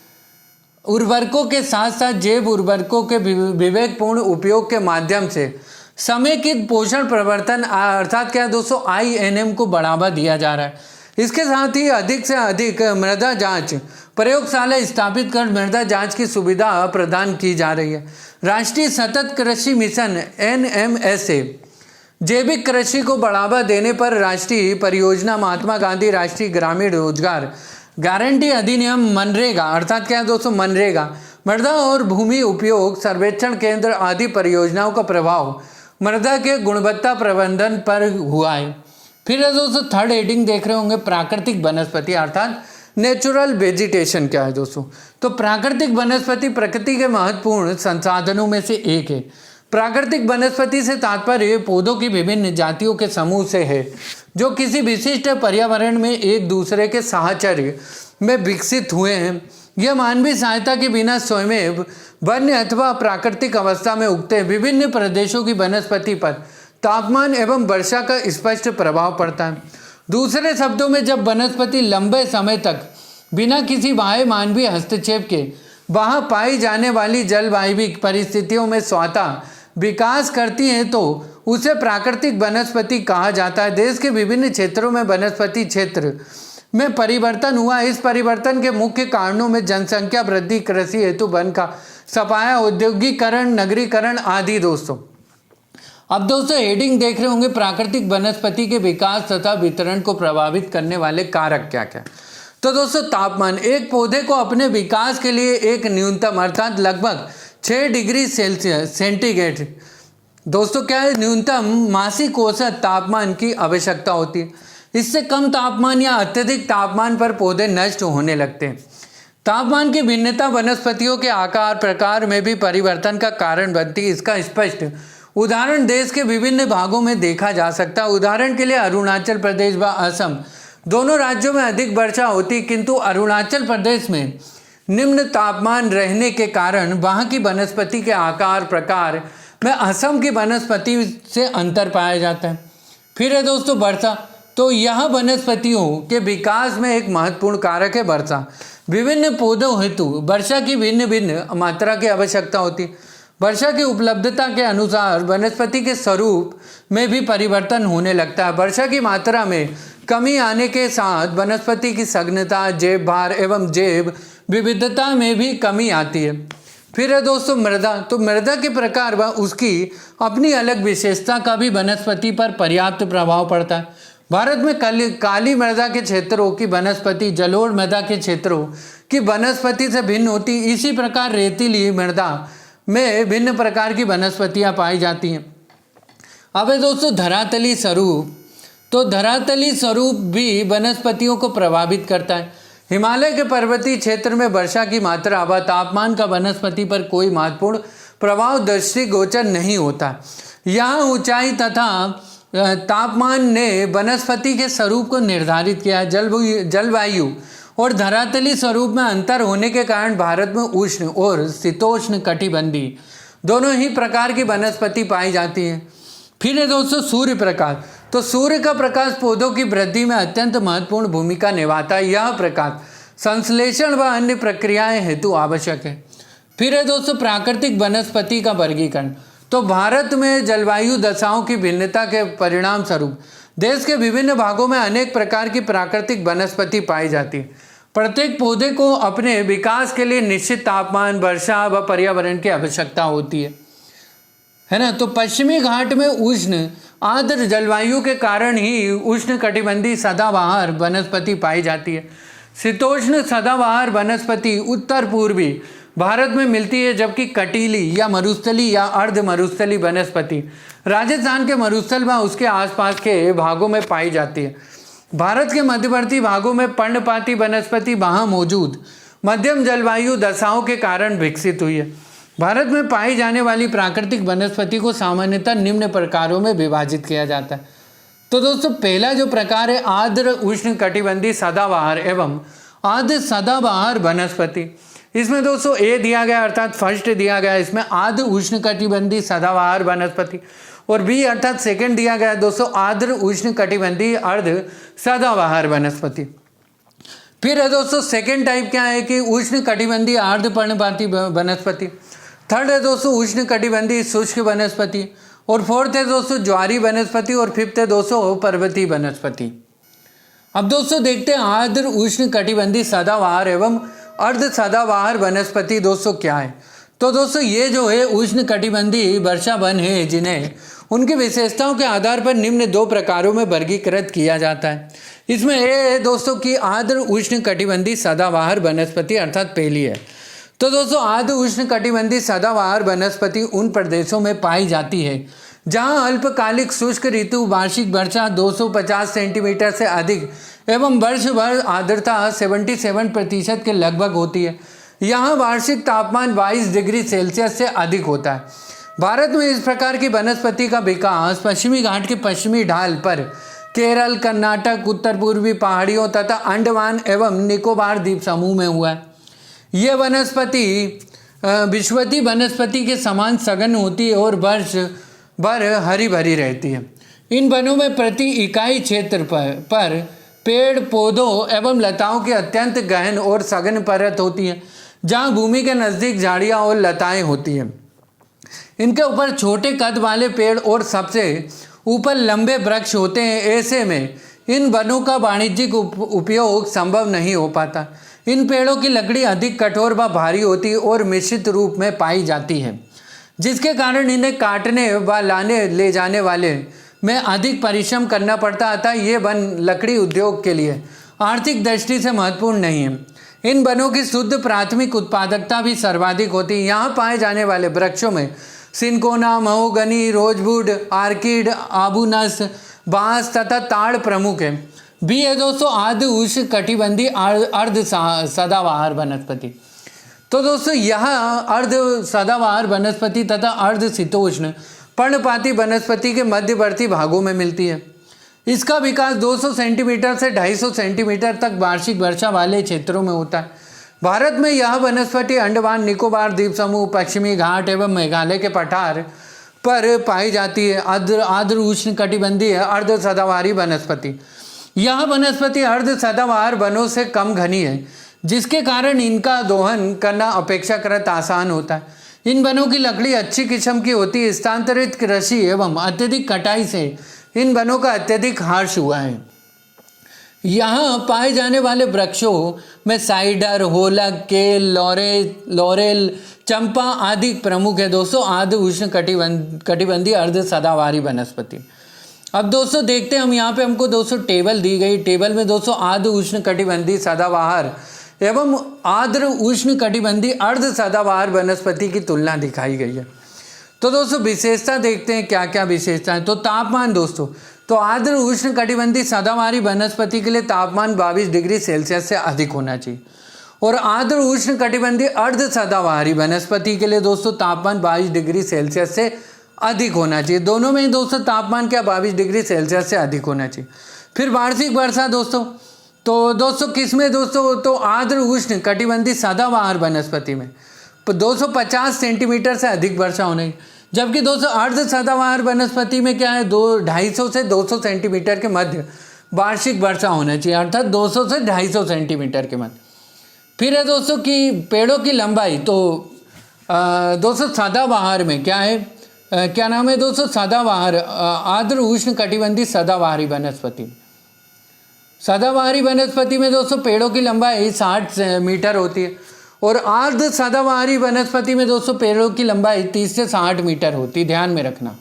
उर्वरकों के साथ साथ जैव उर्वरकों के विवेकपूर्ण उपयोग के माध्यम से समेकित पोषण प्रवर्तन अर्थात क्या दोस्तों INM को बढ़ावा दिया जा रहा है। इसके साथ ही अधिक से अधिक मृदा जांच प्रयोगशाला स्थापित कर मृदा जांच की सुविधा प्रदान की जा रही है। राष्ट्रीय सतत कृषि मिशन NMSA जैविक कृषि को बढ़ावा देने पर राष्ट्रीय परियोजना महात्मा गांधी राष्ट्रीय ग्रामीण रोजगार गारंटी अधिनियम मनरेगा अर्थात क्या है दोस्तों मनरेगा मृदा और भूमि उपयोग सर्वेक्षण केंद्र आदि परियोजनाओं का प्रभाव मृदा के गुणवत्ता प्रबंधन पर हुआ है। फिर है दोस्तों थर्ड हेडिंग देख रहे होंगे प्राकृतिक वनस्पति अर्थात नेचुरल वेजिटेशन क्या है दोस्तों। तो प्राकृतिक वनस्पति प्रकृति के महत्वपूर्ण संसाधनों में से एक है। प्राकृतिक वनस्पति से तात्पर्य पौधों की विभिन्न जातियों के समूह से है जो किसी विशिष्ट पर्यावरण में एक दूसरे के साहचर्य में विकसित हुए हैं। यह मानवीय सहायता के बिना स्वयं वन्य अथवा प्राकृतिक अवस्था में उगते विभिन्न प्रदेशों की वनस्पति पर तापमान एवं वर्षा का स्पष्ट प्रभाव पड़ता है। दूसरे शब्दों में जब वनस्पति लंबे समय तक बिना किसी बाह्य मानवीय हस्तक्षेप के वहाँ पाई जाने वाली जलवायु परिस्थितियों में स्वतः विकास करती हैं तो उसे प्राकृतिक वनस्पति कहा जाता है। देश के विभिन्न क्षेत्रों में वनस्पति क्षेत्र में परिवर्तन हुआ। इस परिवर्तन के मुख्य कारणों में जनसंख्या वृद्धि, कृषि हेतु वन का सफाया, औद्योगिकरण, नगरीकरण आदि दोस्तों। अब दोस्तों हेडिंग देख रहे होंगे प्राकृतिक वनस्पति के विकास तथा वितरण को प्रभावित करने वाले कारक क्या क्या। तो दोस्तों तापमान एक पौधे को अपने विकास के लिए एक न्यूनतम अर्थात लगभग 6 डिग्री सेंटीग्रेड दोस्तों क्या है न्यूनतम मासिक औसत तापमान की आवश्यकता होती है। इससे कम तापमान या अत्यधिक तापमान पर पौधे नष्ट होने लगते हैं। तापमान की भिन्नता वनस्पतियों के आकार प्रकार में भी परिवर्तन का कारण बनती है। इसका स्पष्ट उदाहरण देश के विभिन्न भागों में देखा जा सकता है। उदाहरण के लिए अरुणाचल प्रदेश व असम दोनों राज्यों में अधिक वर्षा होती, किंतु अरुणाचल प्रदेश में निम्न तापमान रहने के कारण वहाँ की वनस्पति के आकार प्रकार में असम की वनस्पति से अंतर पाया जाता है। फिर है दोस्तों वर्षा। तो यह वनस्पतियों के विकास में एक महत्वपूर्ण कारक है वर्षा। विभिन्न पौधों हेतु वर्षा की भिन्न भिन्न मात्रा की आवश्यकता होती है। वर्षा की उपलब्धता के अनुसार वनस्पति के स्वरूप में भी परिवर्तन होने लगता है। वर्षा की मात्रा में कमी आने के साथ वनस्पति की सघनता, जैव भार एवं जैव विविधता में भी कमी आती है। फिर है दोस्तों मृदा। तो मृदा के प्रकार व उसकी अपनी अलग विशेषता का भी वनस्पति पर पर्याप्त प्रभाव पड़ता है। भारत में काली मृदा के क्षेत्रों की वनस्पति जलोढ़ मृदा के क्षेत्रों की वनस्पति से भिन्न होती। इसी प्रकार रेतीली मृदा में भिन्न प्रकार की वनस्पतियां पाई जाती हैं। अब है दोस्तों धरातली स्वरूप। तो धरातली स्वरूप भी वनस्पतियों को प्रभावित करता है। हिमालय के पर्वतीय क्षेत्र में वर्षा की मात्रा व तापमान का वनस्पति पर कोई महत्वपूर्ण प्रभाव दृष्टिगोचर नहीं होता। यहाँ ऊंचाई तथा तापमान ने वनस्पति के स्वरूप को निर्धारित किया। जलवायु और धरातली स्वरूप में अंतर होने के कारण भारत में उष्ण और शीतोष्ण कटिबंधीय दोनों ही प्रकार की वनस्पति पाई जाती है। फिर है दोस्तों सूर्य प्रकाश। तो सूर्य का प्रकाश पौधों की वृद्धि में अत्यंत महत्वपूर्ण भूमिका निभाता है। यह प्रकाश संश्लेषण व अन्य प्रक्रियाएं हेतु आवश्यक है। फिर है दोस्तों प्राकृतिक वनस्पति का वर्गीकरण। तो भारत में जलवायु दशाओं की भिन्नता के परिणाम स्वरूप देश के विभिन्न भागों में अनेक प्रकार की प्राकृतिक वनस्पति पाई जाती है। प्रत्येक पौधे को अपने विकास के लिए निश्चित तापमान, वर्षा व पर्यावरण की आवश्यकता होती है ना। तो पश्चिमी घाट में उष्ण आर्द्र जलवायु के कारण ही उष्ण कटिबंधीय सदाबहार वनस्पति पाई जाती है। शीतोष्ण सदाबहार वनस्पति उत्तर पूर्वी भारत में मिलती है, जबकि कटीली या मरुस्थली या अर्ध मरुस्थली वनस्पति राजस्थान के मरुस्थल व उसके आसपास के भागों में पाई जाती है। भारत के मध्यवर्ती भागों में पर्णपाती वनस्पति वहाँ मौजूद मध्यम जलवायु दशाओं के कारण विकसित हुई है। भारत में पाई जाने वाली प्राकृतिक वनस्पति को सामान्यतः निम्न प्रकारों में विभाजित किया जाता है। तो दोस्तों पहला जो प्रकार है आर्द्र उष्ण कटिबंधीय सदाबहार एवं आर्द्र सदाबहार वनस्पति। इसमें दोस्तों ए दिया गया अर्थात फर्स्ट दिया गया इसमें आर्द्र उष्ण कटिबंधीय सदाबहार वनस्पति, और बी अर्थात सेकंड दिया गया दोस्तों आर्द्र उष्ण कटिबंधीय अर्ध सदाबहार वनस्पति। फिर है दोस्तों सेकंड टाइप क्या है कि उष्ण कटिबंधीय अर्ध पर्णपाती वनस्पति। थर्ड है दोस्तों उष्ण कटिबंधीय शुष्क वनस्पति, और फोर्थ है दोस्तों ज्वारी वनस्पति, और फिफ्थ है दोस्तों पर्वतीय वनस्पति। अब दोस्तों देखते हैं आर्द्र उष्ण कटिबंधीय सदाबहार एवं अर्ध सदाबहार वनस्पति दोस्तों क्या है। तो दोस्तों ये जो है उष्ण कटिबंधीय वर्षा वन है, जिन्हें उनकी विशेषताओं के आधार पर निम्न दो प्रकारों में वर्गीकृत किया जाता है। इसमें ए है दोस्तों कि आर्द्र उष्ण कटिबंधीय सदाबहार वनस्पति अर्थात पहली है। तो दोस्तों आर्द्र उष्ण कटिबंधीय सदाबहार वनस्पति उन प्रदेशों में पाई जाती है जहां अल्पकालिक शुष्क ऋतु वार्षिक वर्षा 250 सेंटीमीटर से अधिक एवं वर्ष भर आर्द्रता 77% के लगभग होती है। यहाँ वार्षिक तापमान 22 डिग्री सेल्सियस से अधिक होता है। भारत में इस प्रकार की वनस्पति का विकास पश्चिमी घाट के पश्चिमी ढाल पर केरल, कर्नाटक, उत्तर पूर्वी पहाड़ियों तथा अंडमान एवं निकोबार द्वीप समूह में हुआ है। यह वनस्पति विश्वती वनस्पति के समान सघन होती है और वर्ष भर हरी भरी रहती है। इन वनों में प्रति इकाई क्षेत्र पर पेड़ पौधों एवं लताओं की अत्यंत गहन और सघन परत होती है, जहाँ भूमि के नज़दीक झाड़ियाँ और लताएं होती हैं। इनके ऊपर छोटे कद वाले पेड़ और सबसे ऊपर लंबे वृक्ष होते हैं। ऐसे में इन वनों का वाणिज्यिक उपयोग संभव नहीं हो पाता। इन पेड़ों की लकड़ी अधिक कठोर व भारी होती है और मिश्रित रूप में पाई जाती है, जिसके कारण इन्हें काटने व लाने ले जाने वाले में अधिक परिश्रम करना पड़ता। अतः ये वन लकड़ी उद्योग के लिए आर्थिक दृष्टि से महत्वपूर्ण नहीं है। इन वनों की शुद्ध प्राथमिक उत्पादकता भी सर्वाधिक होती है। यहाँ पाए जाने वाले वृक्षों में सिनकोना, महोगनी, रोजवुड, आर्किड, आबूनस, बांस तथा ताड़ प्रमुख है। बी है दोस्तों आर्द्र उष्ण कटिबंधीय अर्ध सदाबहार वनस्पति। तो दोस्तों यह अर्ध सदाबहार वनस्पति तथा अर्ध शीतोष्ण पर्णपाती वनस्पति के मध्यवर्ती भागों में मिलती है। इसका विकास 200 सेंटीमीटर से 250 सेंटीमीटर तक वार्षिक वर्षा वाले क्षेत्रों में होता है। भारत में यह वनस्पति अंडमान निकोबार द्वीप समूह, पश्चिमी घाट एवं मेघालय के पठार पर पाई जाती है। आर्द्र उष्ण कटिबंधीय अर्ध सदाबहारी वनस्पति। यह वनस्पति अर्ध सदाबहार वनों से कम घनी है, जिसके कारण इनका दोहन करना अपेक्षाकृत आसान होता है। इन वनों की लकड़ी अच्छी किस्म की होती है। स्थानांतरित कृषि एवं अत्यधिक कटाई से इन वनों का अत्यधिक ह्रास हुआ है। यहाँ पाए जाने वाले वृक्षों में साइडर, होलक, केल, लॉरेल, चंपा आदि प्रमुख है। दोस्तों आर्द्र उष्ण कटिबंधीय अर्ध सदाबहारी वनस्पति। अब दोस्तों देखते हैं हम यहाँ पे हमको दोस्तों टेबल दी गई। टेबल में दोस्तों आर्द्र उष्ण कटिबंधीय सदाबहार एवं आर्द्र उष्ण कटिबंधीय अर्ध सदाबहार वनस्पति की तुलना दिखाई गई है। तो दोस्तों विशेषता देखते हैं क्या क्या विशेषता है। तो तापमान दोस्तों तो आर्द्र उष्ण कटिबंधीय सदाबहारी वनस्पति के लिए तापमान 22 डिग्री सेल्सियस से अधिक होना चाहिए। और आर्द्र उष्ण कटिबंधीय अर्ध सदाबहारी वनस्पति के लिए दोस्तों तापमान 22 डिग्री सेल्सियस से अधिक होना चाहिए। दोनों में ही दोस्तों तापमान क्या 22 डिग्री सेल्सियस से अधिक होना चाहिए। फिर वार्षिक वर्षा दोस्तों, तो दोस्तों किसमें दोस्तों, तो आर्द्र उष्ण कटिबंधीय सदाबहार वनस्पति में 250 सेंटीमीटर से अधिक वर्षा होने, जबकि दोस्तों अर्ध सदाबहार वनस्पति में क्या है 250 से 200 सेंटीमीटर के मध्य वार्षिक वर्षा होना चाहिए, अर्थात 200 से 250 सेंटीमीटर के मध्य। फिर है दोस्तों कि पेड़ों की लंबाई, तो दोस्तों सदाबहार में क्या है, क्या नाम है दोस्तों, सदाबहार आर्द्र उष्ण कटिबंधीय सदाबहारी वनस्पति। सदाबहारी वनस्पति में दोस्तों पेड़ों की लंबाई 60 मीटर होती है और अर्ध सदाबहारी वनस्पति में दोस्तों पेड़ों की लंबाई 30 से 60 मीटर होती है, ध्यान में रखना।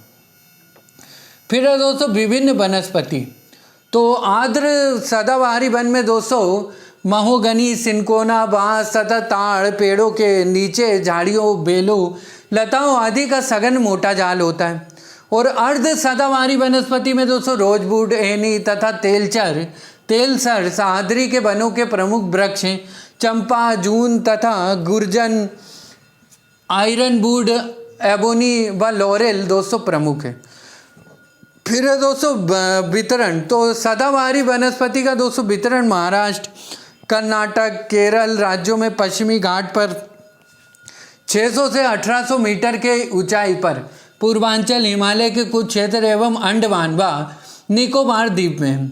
फिर है दोस्तों विभिन्न वनस्पति, तो आर्द्र सदाबहारी वन में दोस्तों महोगनी, सिनकोना, बांस तथा ताड़ पेड़ों के नीचे झाड़ियों, बेलों, लताओं आदि का सघन मोटा जाल होता है। और अर्ध सदाबहारी वनस्पति में दोस्तों रोजवुड, एनी तथा तेलसर सादरी के वनों के प्रमुख वृक्ष हैं। चंपा, जून तथा गुर्जन, आयरनवुड, एबोनी व लॉरेल दोस्तों प्रमुख है। फिर है दोस्तों वितरण, तो सदाबहारी वनस्पति का दोस्तों वितरण महाराष्ट्र, कर्नाटक, केरल राज्यों में पश्चिमी घाट पर 600 से 1800 मीटर के ऊंचाई पर, पूर्वांचल, हिमालय के कुछ क्षेत्र एवं अंडमान व निकोबार द्वीप में है।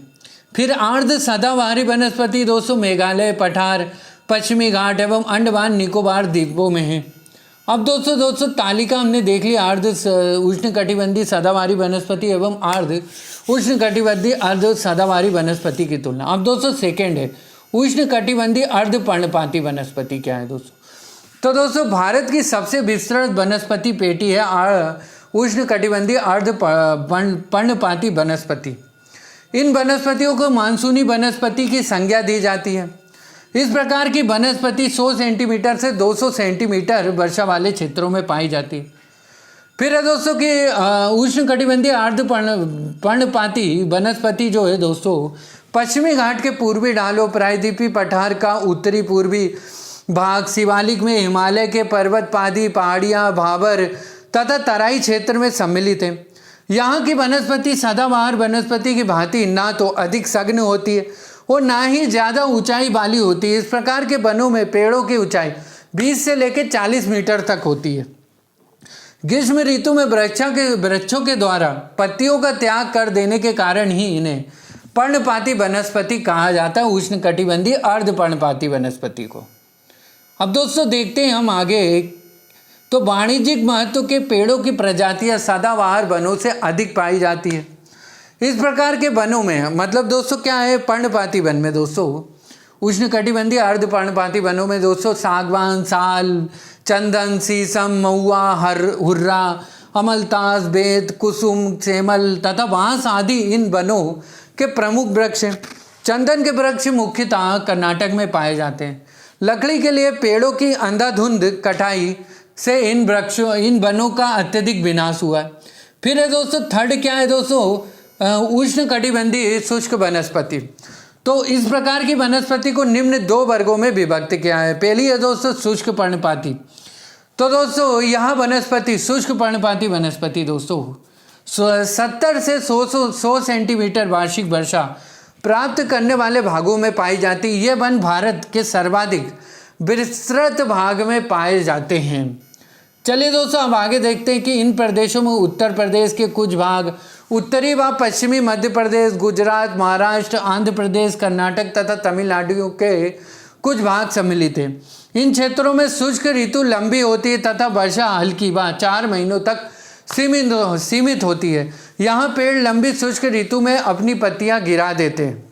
फिर अर्ध सदाबहारी वनस्पति दोस्तों मेघालय, पठार, पश्चिमी घाट एवं अंडमान निकोबार द्वीपों में है। अब दोस्तों तालिका हमने देख ली अर्ध उष्ण कटिबंधीय सदाबहारी वनस्पति एवं अर्ध उष्ण कटिबंधीय अर्ध सदाबहारी वनस्पति की तुलना। अब दोस्तों सेकेंड है उष्ण कटिबंधीय अर्ध पर्णपाती वनस्पति क्या है दोस्तों, तो दोस्तों भारत की सबसे विस्तृत वनस्पति पेटी है उष्ण कटिबंधीय अर्ध पर्णपाती वनस्पति। इन वनस्पतियों को मानसूनी वनस्पति की संज्ञा दी जाती है। इस प्रकार की वनस्पति 100 सेंटीमीटर से 200 सेंटीमीटर वर्षा वाले क्षेत्रों में पाई जाती है। फिर है दोस्तों कि उष्ण कटिबंधीय अर्ध पर्णपाती वनस्पति जो है दोस्तों पश्चिमी घाट के पूर्वी ढालों, प्रायद्वीपीय पठार का उत्तरी पूर्वी भाग, शिवालिक में हिमालय के पर्वत पादी पहाड़ियाँ, भाबर तथा तराई क्षेत्र में सम्मिलित है। यहाँ की वनस्पति सदाबहार वनस्पति की भांति ना तो अधिक सघन होती है और ना ही ज़्यादा ऊंचाई वाली होती है। इस प्रकार के वनों में पेड़ों की ऊंचाई 20 से लेकर 40 मीटर तक होती है। ग्रीष्म ऋतु में वृक्षों के द्वारा पत्तियों का त्याग कर देने के कारण ही इन्हें पर्णपाती वनस्पति कहा जाता है, उष्ण कटिबंधीय अर्ध पर्णपाती वनस्पति को। अब दोस्तों देखते हैं हम आगे, तो वाणिज्यिक महत्व के पेड़ों की प्रजातियां सदाबहार वनों से अधिक पाई जाती है। इस प्रकार के वनों में मतलब दोस्तों क्या है, पर्णपाती वन में दोस्तों उष्ण कटिबंधीय अर्ध पर्णपाती वनों में दोस्तों सागवान, साल, चंदन, शीशम, महुआ, हुर्रा, अमलतास, बेत, कुसुम, सेमल तथा बांस आदि इन वनों के प्रमुख वृक्ष हैं। चंदन के वृक्ष मुख्यतः कर्नाटक में पाए जाते हैं। लकड़ी के लिए पेड़ों की अंधाधुंध कटाई से इन वनों का अत्यधिक विनाश हुआ है। फिर है दोस्तों थर्ड क्या है दोस्तों, उष्ण कटिबंधीय शुष्क वनस्पति। तो इस प्रकार की वनस्पति को निम्न 2 वर्गों में विभक्त किया है। पहली है दोस्तों शुष्क पर्णपाती। तो दोस्तों यह वनस्पति शुष्क पर्णपाती वनस्पति दोस्तों 70 से 100 सेंटीमीटर वार्षिक वर्षा प्राप्त करने वाले भागों में पाई जाती है। ये वन भारत के सर्वाधिक विस्तृत भाग में पाए जाते हैं। चलिए दोस्तों अब आगे देखते हैं कि इन प्रदेशों में उत्तर प्रदेश के कुछ भाग, उत्तरी व पश्चिमी मध्य प्रदेश, गुजरात, महाराष्ट्र, आंध्र प्रदेश, कर्नाटक तथा तमिलनाडु के कुछ भाग सम्मिलित हैं। इन क्षेत्रों में शुष्क ऋतु लंबी होती है तथा वर्षा हल्की व 4 महीनों तक सीमित होती है। यहाँ पेड़ लंबी शुष्क ऋतु में अपनी पत्तियाँ गिरा देते हैं।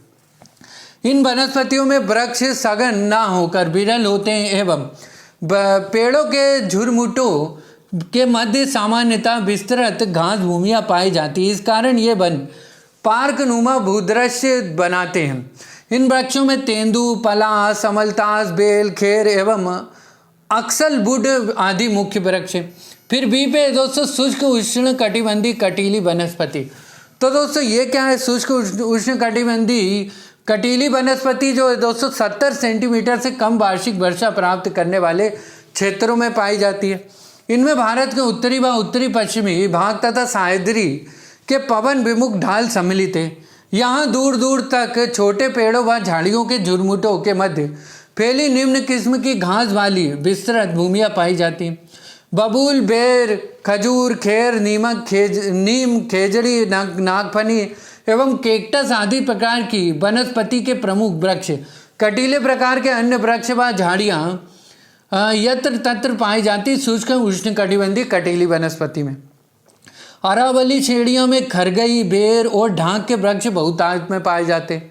इन वनस्पतियों में वृक्ष सघन न होकर विरल होते हैं एवं पेड़ों के झुरमुटों के मध्य सामान्यतः विस्तृत घास भूमियाँ पाई जाती है। इस कारण ये वन पार्क नुमा भूदृश्य बनाते हैं। इन वृक्षों में तेंदू, पलास, अमलतास, बेल, खेर एवं अक्सल बुड आदि मुख्य वृक्ष हैं। फिर बी पे दोस्तों शुष्क उष्ण कटिबंधीय कटीली वनस्पति। तो दोस्तों ये क्या है, शुष्क उष्णकटिबंधीय कटीली वनस्पति जो है दोस्तों 70 सेंटीमीटर से कम वार्षिक वर्षा प्राप्त करने वाले क्षेत्रों में पाई जाती है। इनमें भारत के उत्तरी व उत्तरी पश्चिमी भाग तथा सह्याद्री के पवन विमुख ढाल सम्मिलित है। यहाँ दूर दूर तक छोटे पेड़ों व झाड़ियों के झुरमुटों के मध्य फैली निम्न किस्म की घास वाली विस्तृत भूमियाँ पाई जाती हैं। बबूल, बेर, खजूर, खेर, नीम, खेजड़ी, नागफनी एवं केक्टस आदि प्रकार की वनस्पति के प्रमुख वृक्ष, कटीले प्रकार के अन्य वृक्ष व झाड़ियाँ यत्र तत्र पाई जाती शुष्क उष्णकटिबंधीय कटीली वनस्पति में। अरावली श्रेणियों में खरगई, बेर और ढाक के वृक्ष बहुतायत में पाए जाते।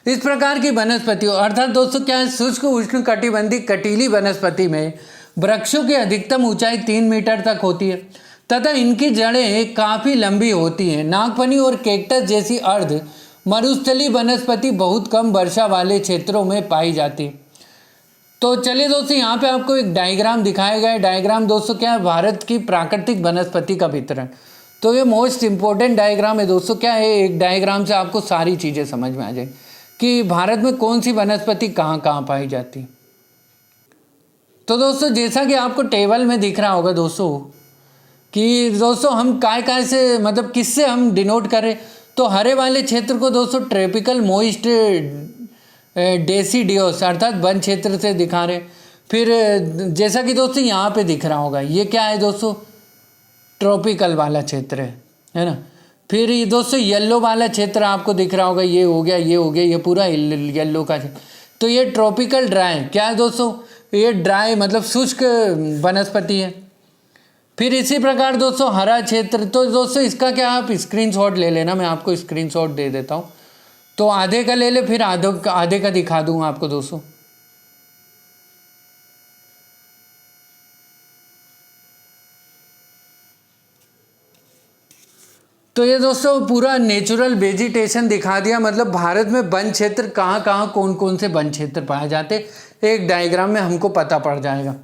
इस प्रकार की वनस्पतियों अर्थात दोस्तों क्या है, शुष्क उष्णकटिबंधीय कटीली वनस्पति में वृक्षों की अधिकतम ऊंचाई 3 मीटर तक होती है तथा इनकी जड़ें काफ़ी लंबी होती हैं। नागफनी और केक्टस जैसी अर्ध मरुस्थलीय वनस्पति बहुत कम वर्षा वाले क्षेत्रों में पाई जाती है। तो चलिए दोस्तों, यहाँ पे आपको एक डायग्राम दिखाया गया है। डायग्राम दोस्तों क्या है, भारत की प्राकृतिक वनस्पति का वितरण। तो ये मोस्ट इंपॉर्टेंट डायग्राम है दोस्तों। क्या है, एक डायग्राम से आपको सारी चीज़ें समझ में आ जाए कि भारत में कौन सी वनस्पति कहाँ कहाँ पाई जाती है। तो दोस्तों जैसा कि आपको टेबल में दिख रहा होगा दोस्तों कि दोस्तों हम काय से मतलब किससे हम डिनोट करें, तो हरे वाले क्षेत्र को दोस्तों ट्रॉपिकल मॉइस्ट डेसिडियोस अर्थात वन क्षेत्र से दिखा रहे। फिर जैसा कि दोस्तों यहाँ पे दिख रहा होगा, ये क्या है दोस्तों, ट्रॉपिकल वाला क्षेत्र है ना। फिर ये दोस्तों येलो वाला क्षेत्र आपको दिख रहा होगा, ये हो गया, ये हो गया, ये पूरा येलो का क्षेत्र। तो ये ट्रॉपिकल ड्राई क्या है दोस्तों, ये ड्राई मतलब शुष्क वनस्पति है। फिर इसी प्रकार दोस्तों हरा क्षेत्र, तो दोस्तों इसका क्या आप स्क्रीनशॉट ले लेना, मैं आपको स्क्रीनशॉट दे देता हूँ। तो आधे का ले ले, फिर आधे का दिखा दूंगा आपको दोस्तों। तो ये दोस्तों पूरा नेचुरल वेजिटेशन दिखा दिया, मतलब भारत में वन क्षेत्र कहाँ कहाँ कौन कौन से वन क्षेत्र पाए जाते एक डायग्राम में हमको पता पड़ जाएगा।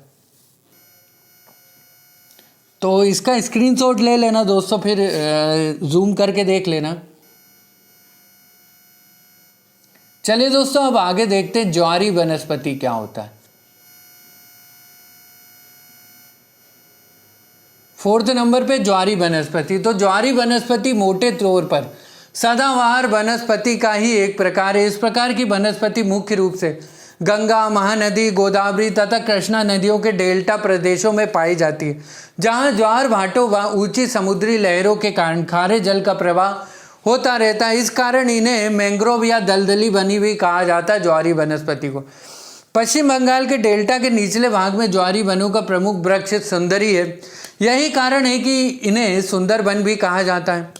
तो इसका स्क्रीनशॉट ले लेना दोस्तों, फिर जूम करके देख लेना। चलिए दोस्तों अब आगे देखते हैं ज्वारी वनस्पति क्या होता है। 4th नंबर पे ज्वारी वनस्पति। तो ज्वारी वनस्पति मोटे तौर पर सदाबहार वनस्पति का ही एक प्रकार है। इस प्रकार की वनस्पति मुख्य रूप से गंगा, महानदी, गोदावरी तथा कृष्णा नदियों के डेल्टा प्रदेशों में पाई जाती है, जहां ज्वार भाटों व ऊंची समुद्री लहरों के कारण खारे जल का प्रवाह होता रहता है। इस कारण इन्हें मैंग्रोव या दलदली बनी हुई कहा जाता है ज्वारी वनस्पति को। पश्चिम बंगाल के डेल्टा के निचले भाग में ज्वारी वनों का प्रमुख वृक्ष सुंदरी है। यही कारण है कि इन्हें सुंदर वन भी कहा जाता है।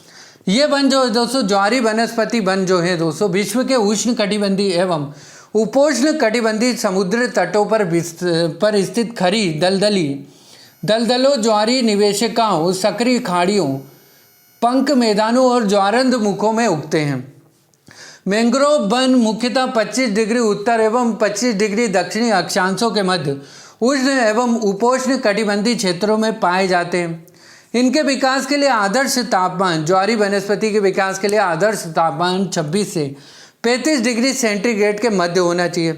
ये वन जो दोस्तों ज्वारी वनस्पति वन जो है दोस्तों विश्व के उष्ण कटिबंधीय एवं उपोष्ण कटिबंधीय समुद्र तटों पर स्थित खरी दलदलों, ज्वारी निवेशिकाओं, सक्रिय खाड़ियों, पंख मैदानों और ज्वारंद मुखों में उगते हैं। मैंग्रोव वन मुख्यतः 25 डिग्री उत्तर एवं 25 डिग्री दक्षिणी अक्षांशों के मध्य उष्ण एवं उपोष्ण कटिबंधीय क्षेत्रों में पाए जाते हैं। इनके विकास के लिए आदर्श तापमान, ज्वारी वनस्पति के विकास के लिए आदर्श तापमान 26 से 35 डिग्री सेंटीग्रेड के मध्य होना चाहिए।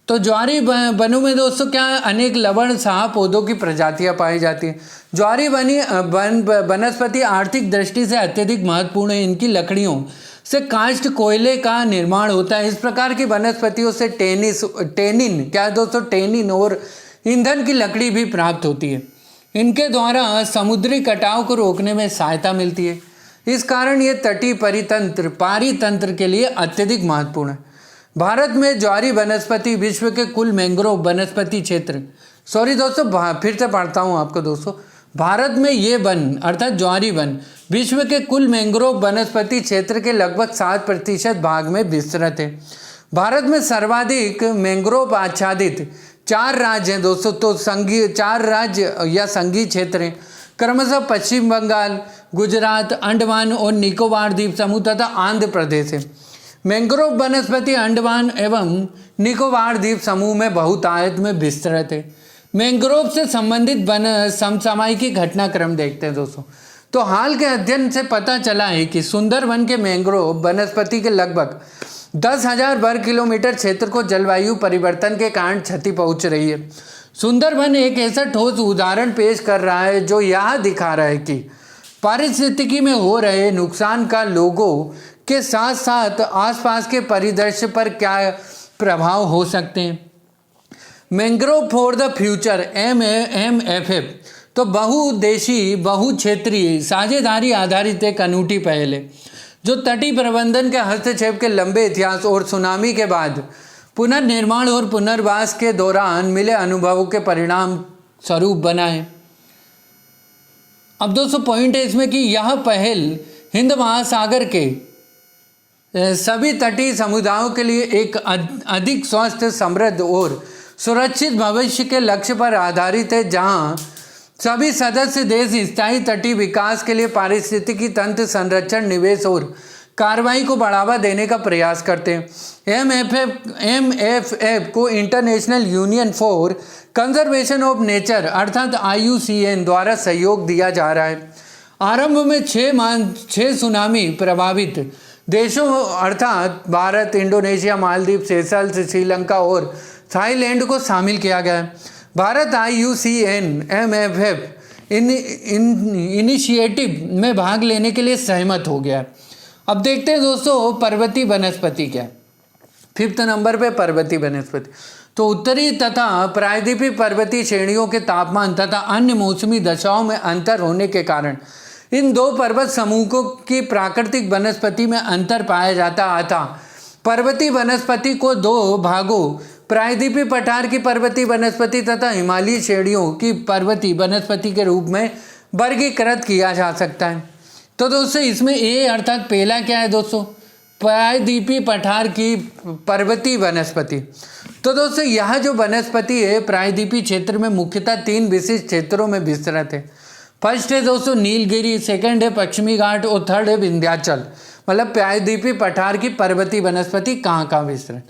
तो ज्वारी वनों में दोस्तों क्या अनेक लवण साह पौधों की प्रजातियां पाई जाती हैं। ज्वारी वनस्पति आर्थिक दृष्टि से अत्यधिक महत्वपूर्ण है। इनकी लकड़ियों से काष्ठ कोयले का निर्माण होता है। इस प्रकार की वनस्पतियों से टेनिन क्या है दोस्तों, टेनिन और ईंधन की लकड़ी भी प्राप्त होती है। इनके द्वारा समुद्री कटाव को रोकने में सहायता मिलती है। इस कारण ये तटीय पारितंत्र के लिए अत्यधिक महत्वपूर्ण है। भारत में ज्वारी वनस्पति विश्व के कुल मैंग्रोव वनस्पति क्षेत्र, सॉरी दोस्तों फिर से पढ़ता हूँ आपको दोस्तों, भारत में ये वन अर्थात ज्वारी वन विश्व के कुल मैंग्रोव वनस्पति क्षेत्र के लगभग 7% भाग में विस्तृत है। भारत में सर्वाधिक मैंग्रोव आच्छादित 4 राज्य हैं दोस्तों। तो 4 राज्य या संघीय क्षेत्र हैं, क्रमशः पश्चिम बंगाल, गुजरात, अंडमान और निकोबार द्वीप समूह तथा आंध्र प्रदेश है। मैंग्रोव वनस्पति अंडमान एवं निकोबार द्वीप समूह में बहुतायत में विस्तृत है। मैंग्रोव से संबंधित वन समसामयिकी घटनाक्रम देखते हैं दोस्तों। तो हाल के अध्ययन से पता चला है कि सुंदरवन के मैंग्रोव वनस्पति के लगभग 10,000 वर्ग किलोमीटर क्षेत्र को जलवायु परिवर्तन के कारण क्षति पहुंच रही है। सुंदरवन एक ऐसा ठोस उदाहरण पेश कर रहा है जो यह दिखा रहा है कि पारिस्थितिकी में हो रहे नुकसान का लोगों के साथ साथ आसपास के परिदृश्य पर क्या प्रभाव हो सकते हैं। Mangrove for the future MFF तो बहुउद्देशीय बहुक्षेत्रीय साझेदारी आधारित एक अनूठी पहल है जो तटीय प्रबंधन के हस्तक्षेप के लंबे इतिहास और सुनामी के बाद पुनर्निर्माण और पुनर्वास के दौरान मिले अनुभवों के परिणाम स्वरूप बना है। अब दोस्तों पॉइंट है इसमें कि यह पहल हिंद महासागर के सभी तटीय समुदायों के लिए एक अधिक स्वस्थ, समृद्ध और सुरक्षित भविष्य के लक्ष्य पर आधारित है, जहां सभी सदस्य देश स्थायी तटीय विकास के लिए पारिस्थितिकी तंत्र संरक्षण, निवेश और कार्रवाई को बढ़ावा देने का प्रयास करते हैं। MFF को international union for conservation of nature अर्थात IUCN द्वारा सहयोग दिया जा रहा है। आरंभ में 6 सुनामी प्रभावित देशों अर्थात भारत, इंडोनेशिया, मालदीव, सेशल्स, श्रीलंका और थाईलैंड को शामिल किया गया है। भारत IUCN MFF इनिशिएटिव में भाग लेने के लिए सहमत हो गया। अब देखते हैं दोस्तों पर्वतीय वनस्पति क्या है। 5th नंबर पे पर्वतीय वनस्पति। तो उत्तरी तथा प्रायद्वीपीय पर्वतीय श्रेणियों के तापमान तथा अन्य मौसमी दशाओं में अंतर होने के कारण इन 2 पर्वत समूहों की प्राकृतिक वनस्पति में अंतर पाया जाता था। पर्वतीय वनस्पति को 2 भागों प्रायद्वीपीय पठार की पर्वतीय वनस्पति तथा हिमालयी श्रेणियों की पर्वतीय वनस्पति के रूप में वर्गीकृत किया जा सकता है। तो दोस्तों इसमें ए अर्थात पहला क्या है दोस्तों, प्रायद्वीपीय पठार की पर्वतीय वनस्पति। तो दोस्तों यह जो वनस्पति है प्रायद्वीपीय क्षेत्र में मुख्यतः 3 विशिष्ट क्षेत्रों में विस्तृत है। फर्स्ट है दोस्तों नीलगिरी, सेकंड है पश्चिमी घाट और थर्ड है विंध्याचल। मतलब प्रायद्वीपीय पठार की पर्वतीय वनस्पति कहाँ विस्तृत।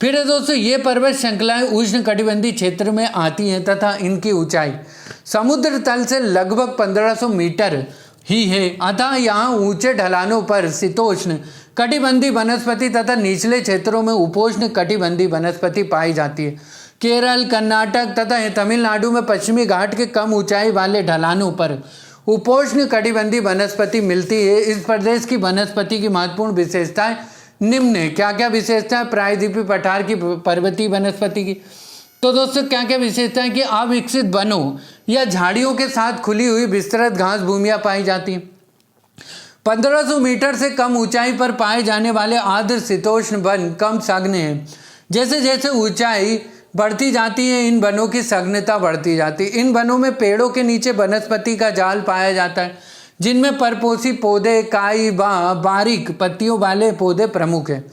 फिर है दोस्तों ये पर्वत श्रृंखलाएं उष्ण कटिबंधीय क्षेत्र में आती हैं तथा इनकी ऊंचाई समुद्र तल से लगभग 1500 मीटर ही है। अतः यहाँ ऊंचे ढलानों पर शीतोष्ण कटिबंधीय वनस्पति तथा निचले क्षेत्रों में उपोष्ण कटिबंधीय वनस्पति पाई जाती है। केरल, कर्नाटक तथा तमिलनाडु में पश्चिमी घाट के कम ऊंचाई वाले ढलानों पर उपोष्ण कटिबंधीय वनस्पति मिलती है। इस प्रदेश की वनस्पति की महत्वपूर्ण विशेषताएं निम्न है। क्या क्या विशेषता है प्रायद्वीपीय पठार की पर्वतीय वनस्पति की। तो दोस्तों क्या क्या विशेषता है कि अविकसित वनों या झाड़ियों के साथ खुली हुई विस्तृत घास भूमियां पाई जाती हैं। 1500 मीटर से कम ऊंचाई पर पाए जाने वाले आर्द्र शीतोष्ण वन कम सघन हैं। जैसे जैसे ऊंचाई बढ़ती जाती है इन वनों की सघनता बढ़ती जाती है। इन वनों में पेड़ों के नीचे वनस्पति का जाल पाया जाता है जिनमें परपोषी पौधे, काई व बारीक पत्तियों वाले पौधे प्रमुख हैं।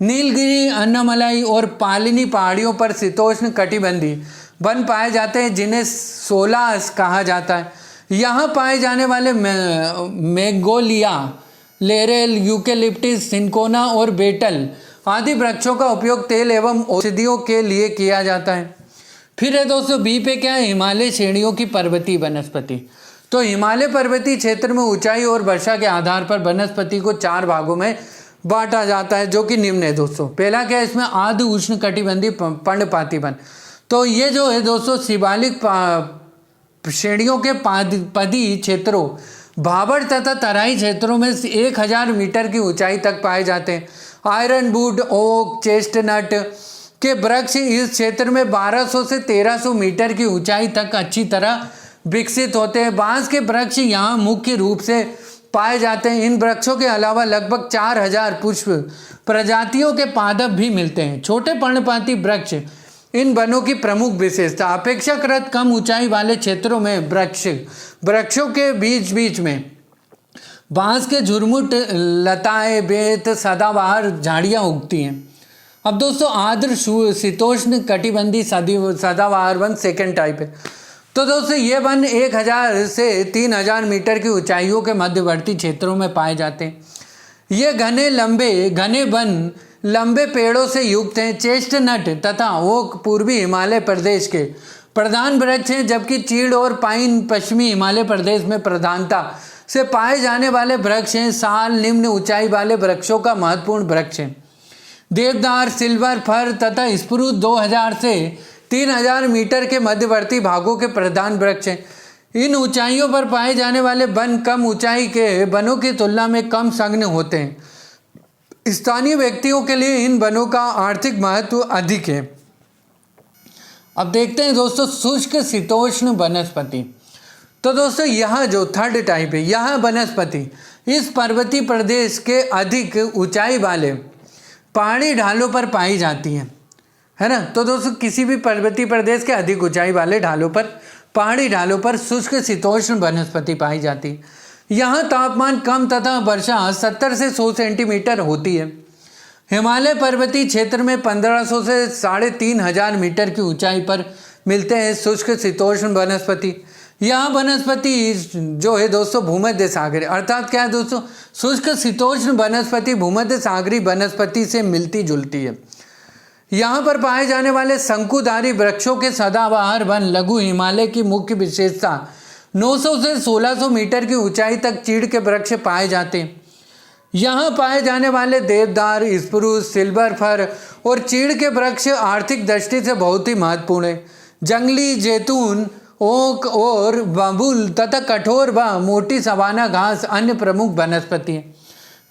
नीलगिरी, अन्नामलाई और पालिनी पहाड़ियों पर शीतोष्ण कटिबंधीय वन पाए जाते हैं जिन्हें सोलास कहा जाता है। यहाँ पाए जाने वाले मैग्नोलिया, लेरेल, यूकेलिप्टिस, सिनकोना और बेटल आदि वृक्षों का उपयोग तेल एवं औषधियों के लिए किया जाता है। फिर है दोस्तों बी पे क्या है, हिमालय श्रेणियों की पर्वतीय वनस्पति। तो हिमालय पर्वतीय क्षेत्र में ऊंचाई और वर्षा के आधार पर वनस्पति को 4 भागों में बांटा जाता है जो कि निम्न है दोस्तों। पहला क्या है इसमें आर्द्र उष्ण कटिबंधीय पर्णपाती वन। तो ये जो है दोस्तों शिवालिक श्रेणियों के पदी क्षेत्रों, भाबर तथा तराई क्षेत्रों में 1000 मीटर की ऊंचाई तक पाए जाते हैं। आयरनवुड, ओक, चेस्टनट के वृक्ष इस क्षेत्र में 1200 से 1300 मीटर की ऊंचाई तक अच्छी तरह विकसित होते हैं। बांस के वृक्ष यहाँ मुख्य रूप से पाए जाते हैं। इन वृक्षों के अलावा लगभग 4000 पुष्प प्रजातियों के पादप भी मिलते हैं। छोटे पर्णपाती वृक्ष इन वनों की प्रमुख विशेषता। अपेक्षाकृत कम ऊंचाई वाले क्षेत्रों में वृक्षों के बीच बीच में बांस के झुरमुट, लताएं, बेत, सदाबहार झाड़ियाँ उगती हैं। अब दोस्तों आर्द्र शीतोष्ण कटिबंधीय सदाबहार वन सेकेंड टाइप है। तो दोस्तों ये वन 1000 से 3000 मीटर की ऊंचाइयों के मध्यवर्ती क्षेत्रों में पाए जाते हैं। ये घने वन लंबे पेड़ों से युक्त हैं। चेस्टनट तथा ओक पूर्वी हिमालय प्रदेश के प्रधान वृक्ष हैं, जबकि चीड़ और पाइन पश्चिमी हिमालय प्रदेश में प्रधानता से पाए जाने वाले वृक्ष हैं। साल निम्न ऊंचाई वाले वृक्षों का महत्वपूर्ण वृक्ष है। देवदार, सिल्वर फर तथा स्प्रूस 2000 से 3000 मीटर के मध्यवर्ती भागों के प्रधान वृक्ष हैं। इन ऊंचाइयों पर पाए जाने वाले वन कम ऊंचाई के वनों की तुलना में कम सघन होते हैं। स्थानीय व्यक्तियों के लिए इन वनों का आर्थिक महत्व अधिक है। अब देखते हैं दोस्तों शुष्क शीतोष्ण वनस्पति। तो दोस्तों यह जो थर्ड टाइप है, यह वनस्पति इस पर्वतीय प्रदेश के अधिक ऊंचाई वाले पहाड़ी ढालों पर पाई जाती है ना। तो दोस्तों किसी भी पर्वतीय प्रदेश के अधिक ऊंचाई वाले ढालों पर, पहाड़ी ढालों पर शुष्क शीतोष्ण वनस्पति पाई जाती है। यहाँ तापमान कम तथा वर्षा 70 से 100 सेंटीमीटर होती है। हिमालय पर्वतीय क्षेत्र में 1500 से 3500 मीटर की ऊंचाई पर मिलते हैं शुष्क शीतोष्ण वनस्पति। यह वनस्पति जो है दोस्तों भूमध्य सागरीय, अर्थात क्या है दोस्तों, शुष्क शीतोष्ण वनस्पति भूमध्य सागरीय वनस्पति से मिलती जुलती है। यहाँ पर पाए जाने वाले शंकुधारी वृक्षों के सदाबहार वन लघु हिमालय की मुख्य विशेषता 900 से 1600 मीटर की ऊंचाई तक चीड़ के वृक्ष पाए जाते हैं। यहाँ पाए जाने वाले देवदार, स्प्रूस, सिल्वर फर और चीड़ के वृक्ष आर्थिक दृष्टि से बहुत ही महत्वपूर्ण है। जंगली जैतून, ओक और बबूल तथा कठोर व मोटी सवाना घास अन्य प्रमुख वनस्पति हैं।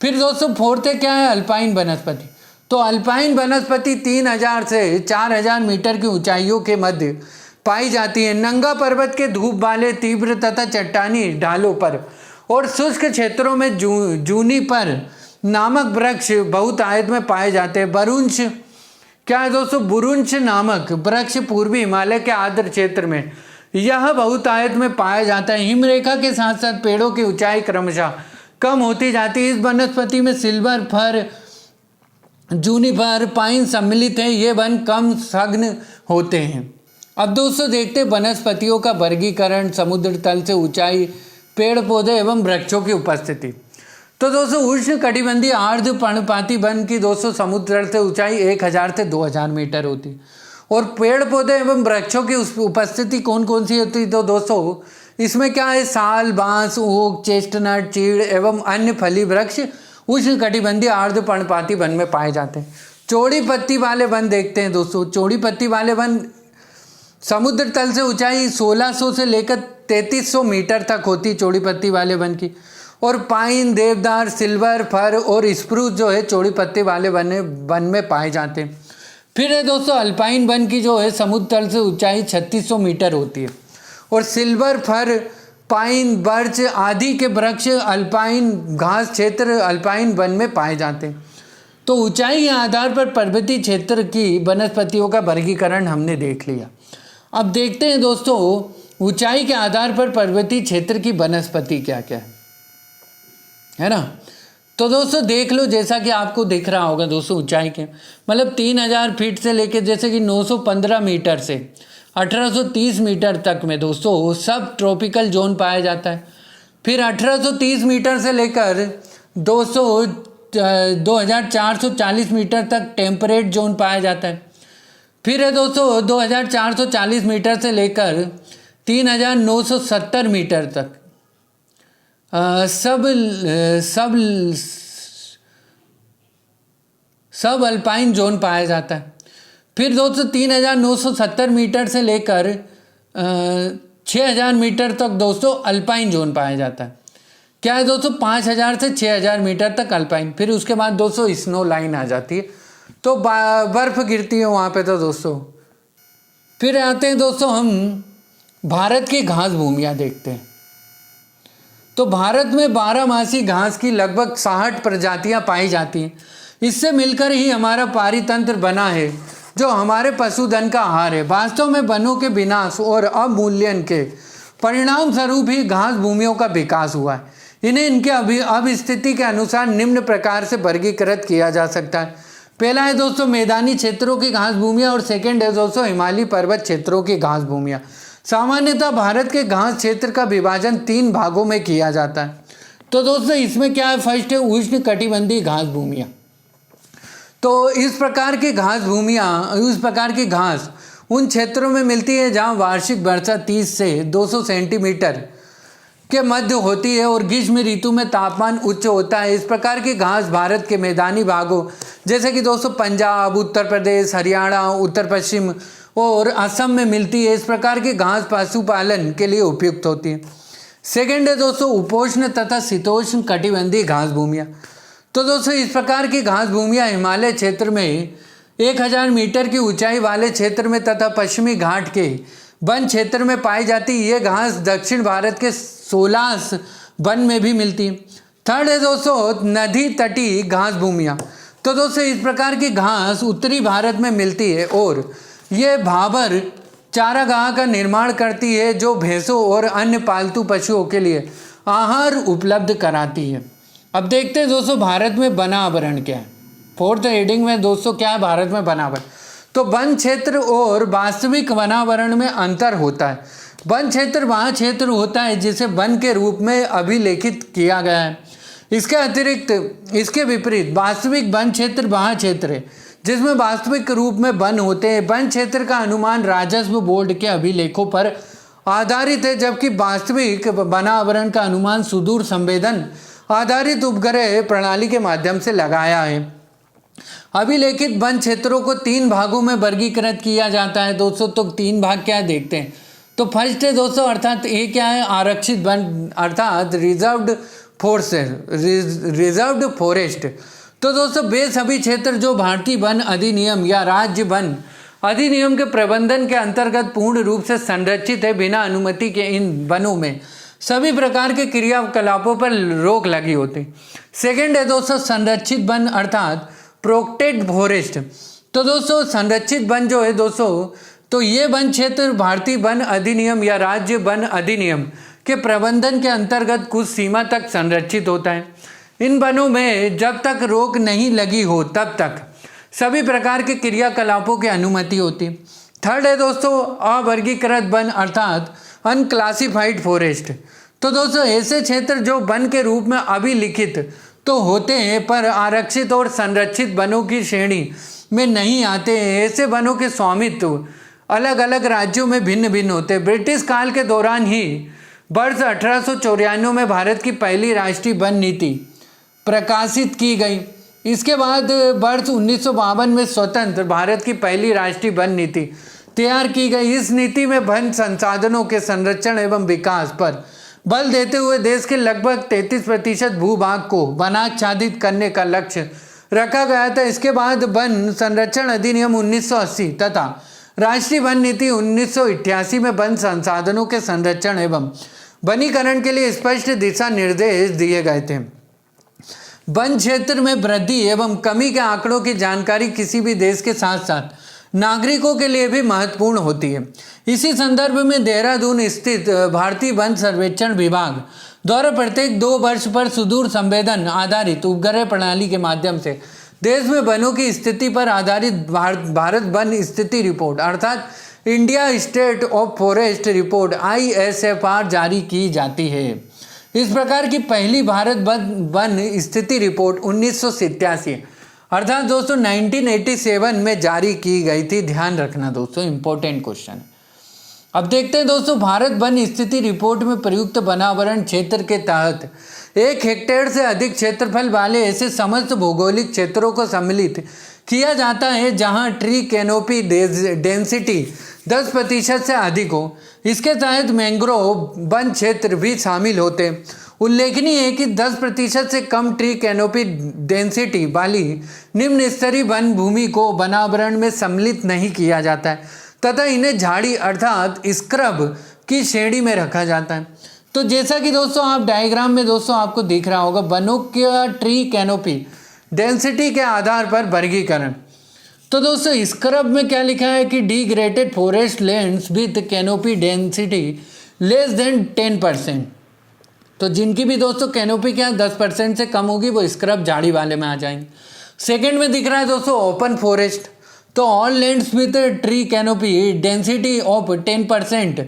फिर दोस्तों फोर्थ क्या है, अल्पाइन वनस्पति। तो अल्पाइन वनस्पति 3000 से 4000 मीटर की ऊंचाइयों के मध्य पाई जाती है। नंगा पर्वत के धूप वाले तीव्र तथा चट्टानी ढालों पर और शुष्क क्षेत्रों में जूनिपर नामक वृक्ष बहुतायत में पाए जाते हैं। बरुंश क्या है दोस्तों, बुरुंश नामक वृक्ष पूर्वी हिमालय के आर्द्र क्षेत्र में यह बहुतायत में पाया जाता है। हिमरेखा के साथ साथ पेड़ों की ऊंचाई क्रमशः कम होती जाती है। इस वनस्पति में सिल्वर फर, जूनिपर, पाइन सम्मिलित है। ये वन कम सघन होते हैं। अब दोस्तों देखते हैं वनस्पतियों का वर्गीकरण, समुद्र तल से ऊंचाई, पेड़ पौधे एवं वृक्षों की उपस्थिति। तो दोस्तों उष्ण कटिबंधीय आर्द्र पर्णपाती वन की दोस्तों समुद्र तल से ऊंचाई 1000 से 2000 मीटर होती है। और पेड़ पौधे एवं वृक्षों की उपस्थिति कौन कौन सी होती है, तो दोस्तों इसमें क्या है, साल, बांस, ओक, चेस्टनट, चीड़ एवं अन्य फली वृक्ष उष्ण कटिबंधीय आर्द्र पर्णपाती वन में पाए जाते हैं। चौड़ी पत्ती वाले वन देखते हैं दोस्तों। चौड़ी पत्ती वाले वन समुद्र तल से ऊंचाई 1600 से लेकर 3300 मीटर तक होती चौड़ी पत्ती वाले वन की। और पाइन, देवदार, सिल्वर फर और स्प्रूस जो है चौड़ी पत्ती वाले वन में पाए जाते हैं। फिर है दोस्तों अल्पाइन वन की जो है समुद्र तल से ऊंचाई 3600 मीटर होती है। और सिल्वर फर, पाइन, बर्च आदि के वृक्ष अल्पाइन घास क्षेत्र अल्पाइन वन में पाए जाते हैं। तो ऊंचाई के आधार पर पर्वतीय क्षेत्र की वनस्पतियों का वर्गीकरण हमने देख लिया। अब देखते हैं दोस्तों ऊंचाई के आधार पर पर्वतीय क्षेत्र की वनस्पति क्या क्या है ना। तो दोस्तों देख लो, जैसा कि आपको दिख रहा होगा दोस्तों ऊंचाई के मतलब 3000 फीट से लेकर जैसे कि 915 मीटर से 1830 मीटर तक में दोस्तों सब ट्रॉपिकल जोन पाया जाता है। फिर 1830 मीटर से लेकर 2440 मीटर तक टेम्परेट जोन पाया जाता है। फिर है दोस्तों 2440 मीटर से लेकर 3970 मीटर तक सब अल्पाइन जोन पाया जाता है। फिर दोस्तों 3970 मीटर से लेकर 6000 मीटर तक दोस्तों अल्पाइन जोन पाया जाता है। क्या है दोस्तों 5000 से 6000 मीटर तक अल्पाइन। फिर उसके बाद दोस्तों स्नो लाइन आ जाती है, तो बर्फ गिरती है वहाँ पे। तो दोस्तों फिर आते हैं दोस्तों हम भारत की घास भूमियाँ देखते हैं। तो भारत में 12मासी घास की लगभग 60 प्रजातियां पाई जाती हैं। इससे मिलकर ही हमारा पारितंत्र बना है जो हमारे पशुधन का आहार है। वास्तव में वनों के विनाश और अवमूल्यन के परिणाम स्वरूप ही घास भूमियों का विकास हुआ है। इन्हें इनके अब स्थिति के अनुसार निम्न प्रकार से वर्गीकृत किया जा सकता है। पहला है दोस्तों मैदानी क्षेत्रों की घास भूमियाँ और सेकेंड है दोस्तों हिमालयी पर्वत क्षेत्रों की घास भूमियाँ। सामान्यतः भारत के घास क्षेत्र का विभाजन 3 भागों में किया जाता है। तो दोस्तों इसमें क्या है, फर्स्ट है उष्ण कटिबंधीय घास भूमियाँ। तो इस प्रकार की घास भूमियाँ, इस प्रकार की घास उन क्षेत्रों में मिलती है जहाँ वार्षिक वर्षा 30 से 200 सेंटीमीटर के मध्य होती है और ग्रीष्म ऋतु में तापमान उच्च होता है। इस प्रकार की घास भारत के मैदानी भागों जैसे कि दोस्तों पंजाब, उत्तर प्रदेश, हरियाणा, उत्तर पश्चिम और असम में मिलती है। इस प्रकार की घास पशुपालन के लिए उपयुक्त होती है। सेकेंड है दोस्तों उपोष्ण तथा शीतोष्ण कटिबंधीय घास भूमियाँ। तो दोस्तों इस प्रकार की घास भूमियाँ हिमालय क्षेत्र में 1000 मीटर की ऊंचाई वाले क्षेत्र में तथा पश्चिमी घाट के वन क्षेत्र में पाई जाती है। ये घास दक्षिण भारत के सोलास वन में भी मिलती है। थर्ड है दोस्तों नदी तटीय घास भूमियाँ। तो दोस्तों इस प्रकार की घास उत्तरी भारत में मिलती है और ये भाबर चारागाह का निर्माण करती है जो भैंसों और अन्य पालतू पशुओं के लिए आहार उपलब्ध कराती है। अब देखते हैं दोस्तों भारत में वनावरण क्या है। फोर्थ हेडिंग में दोस्तों क्या है भारत में वनावरण। तो वन क्षेत्र और वास्तविक वनावरण में अंतर होता है। वन क्षेत्र वह क्षेत्र होता है जिसे वन के रूप में अभिलेखित किया गया है। इसके अतिरिक्त इसके विपरीत वास्तविक वन क्षेत्र वह क्षेत्र है जिसमें वास्तविक रूप में वन होते हैं। वन क्षेत्र का अनुमान राजस्व बोर्ड के अभिलेखों पर आधारित है, जबकि वास्तविक वनावरण का अनुमान सुदूर संवेदन आधारित उपग्रह प्रणाली के माध्यम से लगाया है। अभिलेखित वन क्षेत्रों को 3 भागों में वर्गीकृत किया जाता है दोस्तों। तो 3 भाग क्या देखते हैं। तो फर्स्ट है दोस्तों अर्थात ये क्या है आरक्षित वन अर्थात रिजर्व्ड फॉरेस्ट। तो दोस्तों वे सभी क्षेत्र जो भारतीय वन अधिनियम या राज्य वन अधिनियम के प्रबंधन के अंतर्गत पूर्ण रूप से संरक्षित है। बिना अनुमति के इन वनों में सभी प्रकार के क्रियाकलापों पर रोक लगी होती। सेकंड है दोस्तों संरक्षित वन अर्थात प्रोटेक्टेड फॉरेस्ट। तो दोस्तों संरक्षित वन जो है दोस्तों तो ये वन क्षेत्र भारतीय वन अधिनियम या राज्य वन अधिनियम के प्रबंधन के अंतर्गत कुछ सीमा तक संरक्षित होता है। इन वनों में जब तक रोक नहीं लगी हो तब तक सभी प्रकार के क्रियाकलापों की अनुमति होती। थर्ड है दोस्तों अवर्गीकृत वन अर्थात अनक्लासिफाइड फॉरेस्ट। तो दोस्तों ऐसे क्षेत्र जो वन के रूप में अभिलिखित तो होते हैं पर आरक्षित और संरक्षित वनों की श्रेणी में नहीं आते हैं। ऐसे वनों के स्वामित्व अलग अलग राज्यों में भिन्न भिन्न होते हैं। ब्रिटिश काल के दौरान ही वर्ष 1894 में भारत की पहली राष्ट्रीय वन नीति प्रकाशित की गई। इसके बाद वर्ष 1952 में स्वतंत्र भारत की पहली राष्ट्रीय वन नीति तैयार की गई। इस नीति में वन संसाधनों के संरक्षण एवं विकास पर बल देते हुए देश के लगभग 33% भूभाग को वनाच्छादित करने का लक्ष्य रखा गया था। इसके बाद वन संरक्षण अधिनियम 1980 तथा राष्ट्रीय वन नीति 1988 में वन संसाधनों के संरक्षण एवं वनीकरण के लिए स्पष्ट दिशा निर्देश दिए गए थे। वन क्षेत्र में वृद्धि एवं कमी के आंकड़ों की जानकारी किसी भी देश के साथ साथ नागरिकों के लिए भी महत्वपूर्ण होती है। इसी संदर्भ में देहरादून स्थित भारतीय वन सर्वेक्षण विभाग द्वारा प्रत्येक 2 वर्ष पर सुदूर संवेदन आधारित उपग्रह प्रणाली के माध्यम से देश में वनों की स्थिति पर आधारित भारत वन स्थिति रिपोर्ट अर्थात India state of forest report ISFR जारी की जाती है। इस प्रकार की पहली भारत वन स्थिति रिपोर्ट 1987 अर्थात दोस्तों 1987 में जारी की गई थी। ध्यान रखना दोस्तों इंपॉर्टेंट क्वेश्चन। अब देखते हैं दोस्तों भारत वन स्थिति रिपोर्ट में प्रयुक्त वनावरण क्षेत्र के तहत 1 हेक्टेयर से अधिक क्षेत्रफल वाले ऐसे समस्त भौगोलिक क्षेत्रों को सम्मिलित किया जाता है जहां ट्री कैनोपी डेंसिटी 10% से अधिक हो। इसके तहत मैंग्रोव वन क्षेत्र भी शामिल होते। उल्लेखनीय है कि 10% से कम ट्री कैनोपी डेंसिटी वाली निम्न स्तरीय वन भूमि को वनावरण में सम्मिलित नहीं किया जाता है तथा इन्हें झाड़ी अर्थात स्क्रब की श्रेणी में रखा जाता है। तो जैसा कि दोस्तों आप डायग्राम में दोस्तों आपको दिख रहा होगा वनों का ट्री कैनोपी डेंसिटी के आधार पर वर्गीकरण। तो दोस्तों स्क्रब में क्या लिखा है कि degraded forest lands with canopy density less than 10%। तो जिनकी भी दोस्तों कैनोपी क्या 10% से कम होगी वो स्क्रब झाड़ी वाले में आ जाएंगे। सेकंड में दिख रहा है दोस्तों ओपन फॉरेस्ट। तो all lands with tree canopy density of 10%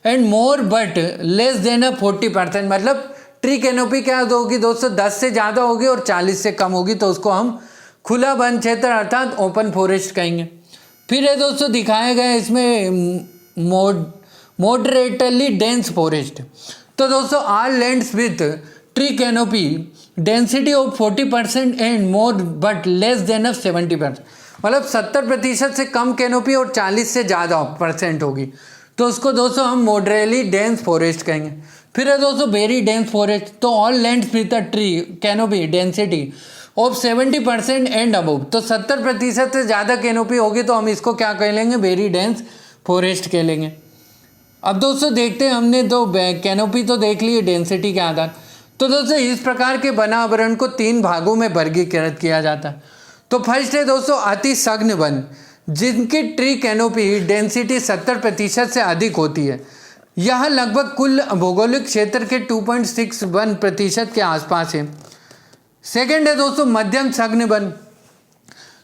and more but less than 40%। मतलब ट्री कैनोपी क्या होगी दोस्तों 10 से ज़्यादा होगी और 40 से कम होगी तो उसको हम खुला वन क्षेत्र अर्थात ओपन फॉरेस्ट कहेंगे। फिर है दोस्तों दिखाया गया इसमें मॉडरेटली डेंस फॉरेस्ट। तो दोस्तों all lands with tree canopy density of 40% and more but less than of 70%, मतलब 70% से कम कैनोपी और 40 से ज़्यादा % होगी तो उसको दोस्तों हम मॉडरेटली डेंस फॉरेस्ट कहेंगे। फिर है दोस्तों वेरी डेंस फॉरेस्ट, तो all lands with a tree canopy density of 70% and above, तो 70% से ज़्यादा कैनोपी होगी तो हम इसको क्या कह लेंगे, वेरी डेंस फॉरेस्ट कह लेंगे। अब दोस्तों देखते हैं, हमने तो कैनोपी तो देख ली डेंसिटी के आधार। तो दोस्तों इस प्रकार के वन आवरण को 3 भागों में वर्गीकृत किया जाता है। तो फर्स्ट है दोस्तों अति सघन वन, जिनकी ट्री कैनोपी डेंसिटी 70% से अधिक होती है। यह लगभग कुल भौगोलिक क्षेत्र के 2.61% के आसपास है। सेकेंड है दोस्तों मध्यम सघन वन,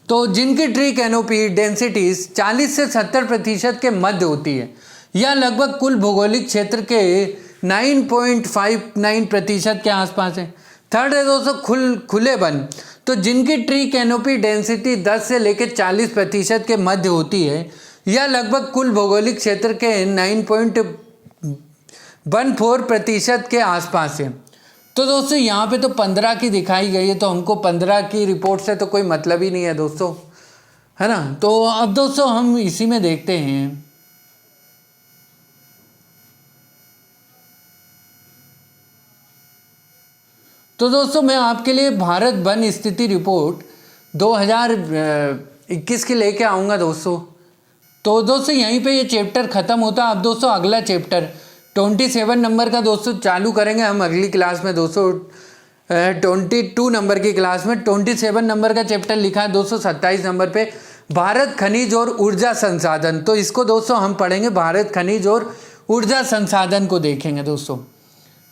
तो जिनकी ट्री कैनोपी डेंसिटी 40 से 70% के मध्य होती है। यह लगभग कुल भौगोलिक क्षेत्र के 9.59% के आसपास है। थर्ड है दोस्तों खुले वन, तो जिनकी ट्री कैनोपी डेंसिटी 10 से लेकर 40% के मध्य होती है। यह लगभग कुल भौगोलिक क्षेत्र के 9.14% के आसपास है। तो दोस्तों यहाँ पे तो 15 की दिखाई गई है, तो हमको 15 की रिपोर्ट से तो कोई मतलब ही नहीं है दोस्तों, है ना। तो अब दोस्तों हम इसी में देखते हैं, तो दोस्तों मैं आपके लिए भारत वन स्थिति रिपोर्ट 2021 की लेके आऊँगा दोस्तों। तो दोस्तों यहीं पे ये चैप्टर ख़त्म होता है। अब दोस्तों अगला चैप्टर 27 नंबर का दोस्तों चालू करेंगे हम अगली क्लास में दोस्तों। 22 नंबर की क्लास में 27 नंबर का चैप्टर लिखा है दोस्तों 27 नंबर पे, भारत खनिज और ऊर्जा संसाधन। तो इसको दोस्तों हम पढ़ेंगे, भारत खनिज और ऊर्जा संसाधन को देखेंगे दोस्तों।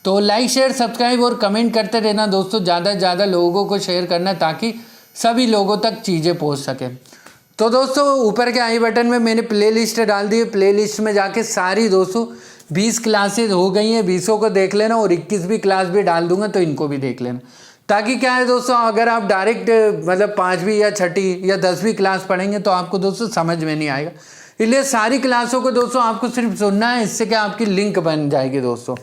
तो लाइक शेयर सब्सक्राइब और कमेंट करते रहना दोस्तों, ज़्यादा से ज़्यादा लोगों को शेयर करना ताकि सभी लोगों तक चीज़ें पहुंच सके। तो दोस्तों ऊपर के आई बटन में मैंने प्लेलिस्ट डाल दी है, प्लेलिस्ट में जाके सारी दोस्तों 20 क्लासेज हो गई हैं, 20 को देख लेना और 21वीं क्लास भी डाल दूंगा तो इनको भी देख लेना। ताकि क्या है दोस्तों, अगर आप डायरेक्ट मतलब 5वीं या 6ठी या 10वीं क्लास पढ़ेंगे तो आपको दोस्तों समझ में नहीं आएगा, इसलिए सारी क्लासों को दोस्तों आपको सिर्फ सुनना है, इससे क्या आपकी लिंक बन जाएगी दोस्तों।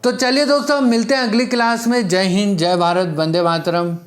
तो चलिए दोस्तों मिलते हैं अगली क्लास में। जय हिंद, जय भारत, वंदे मातरम।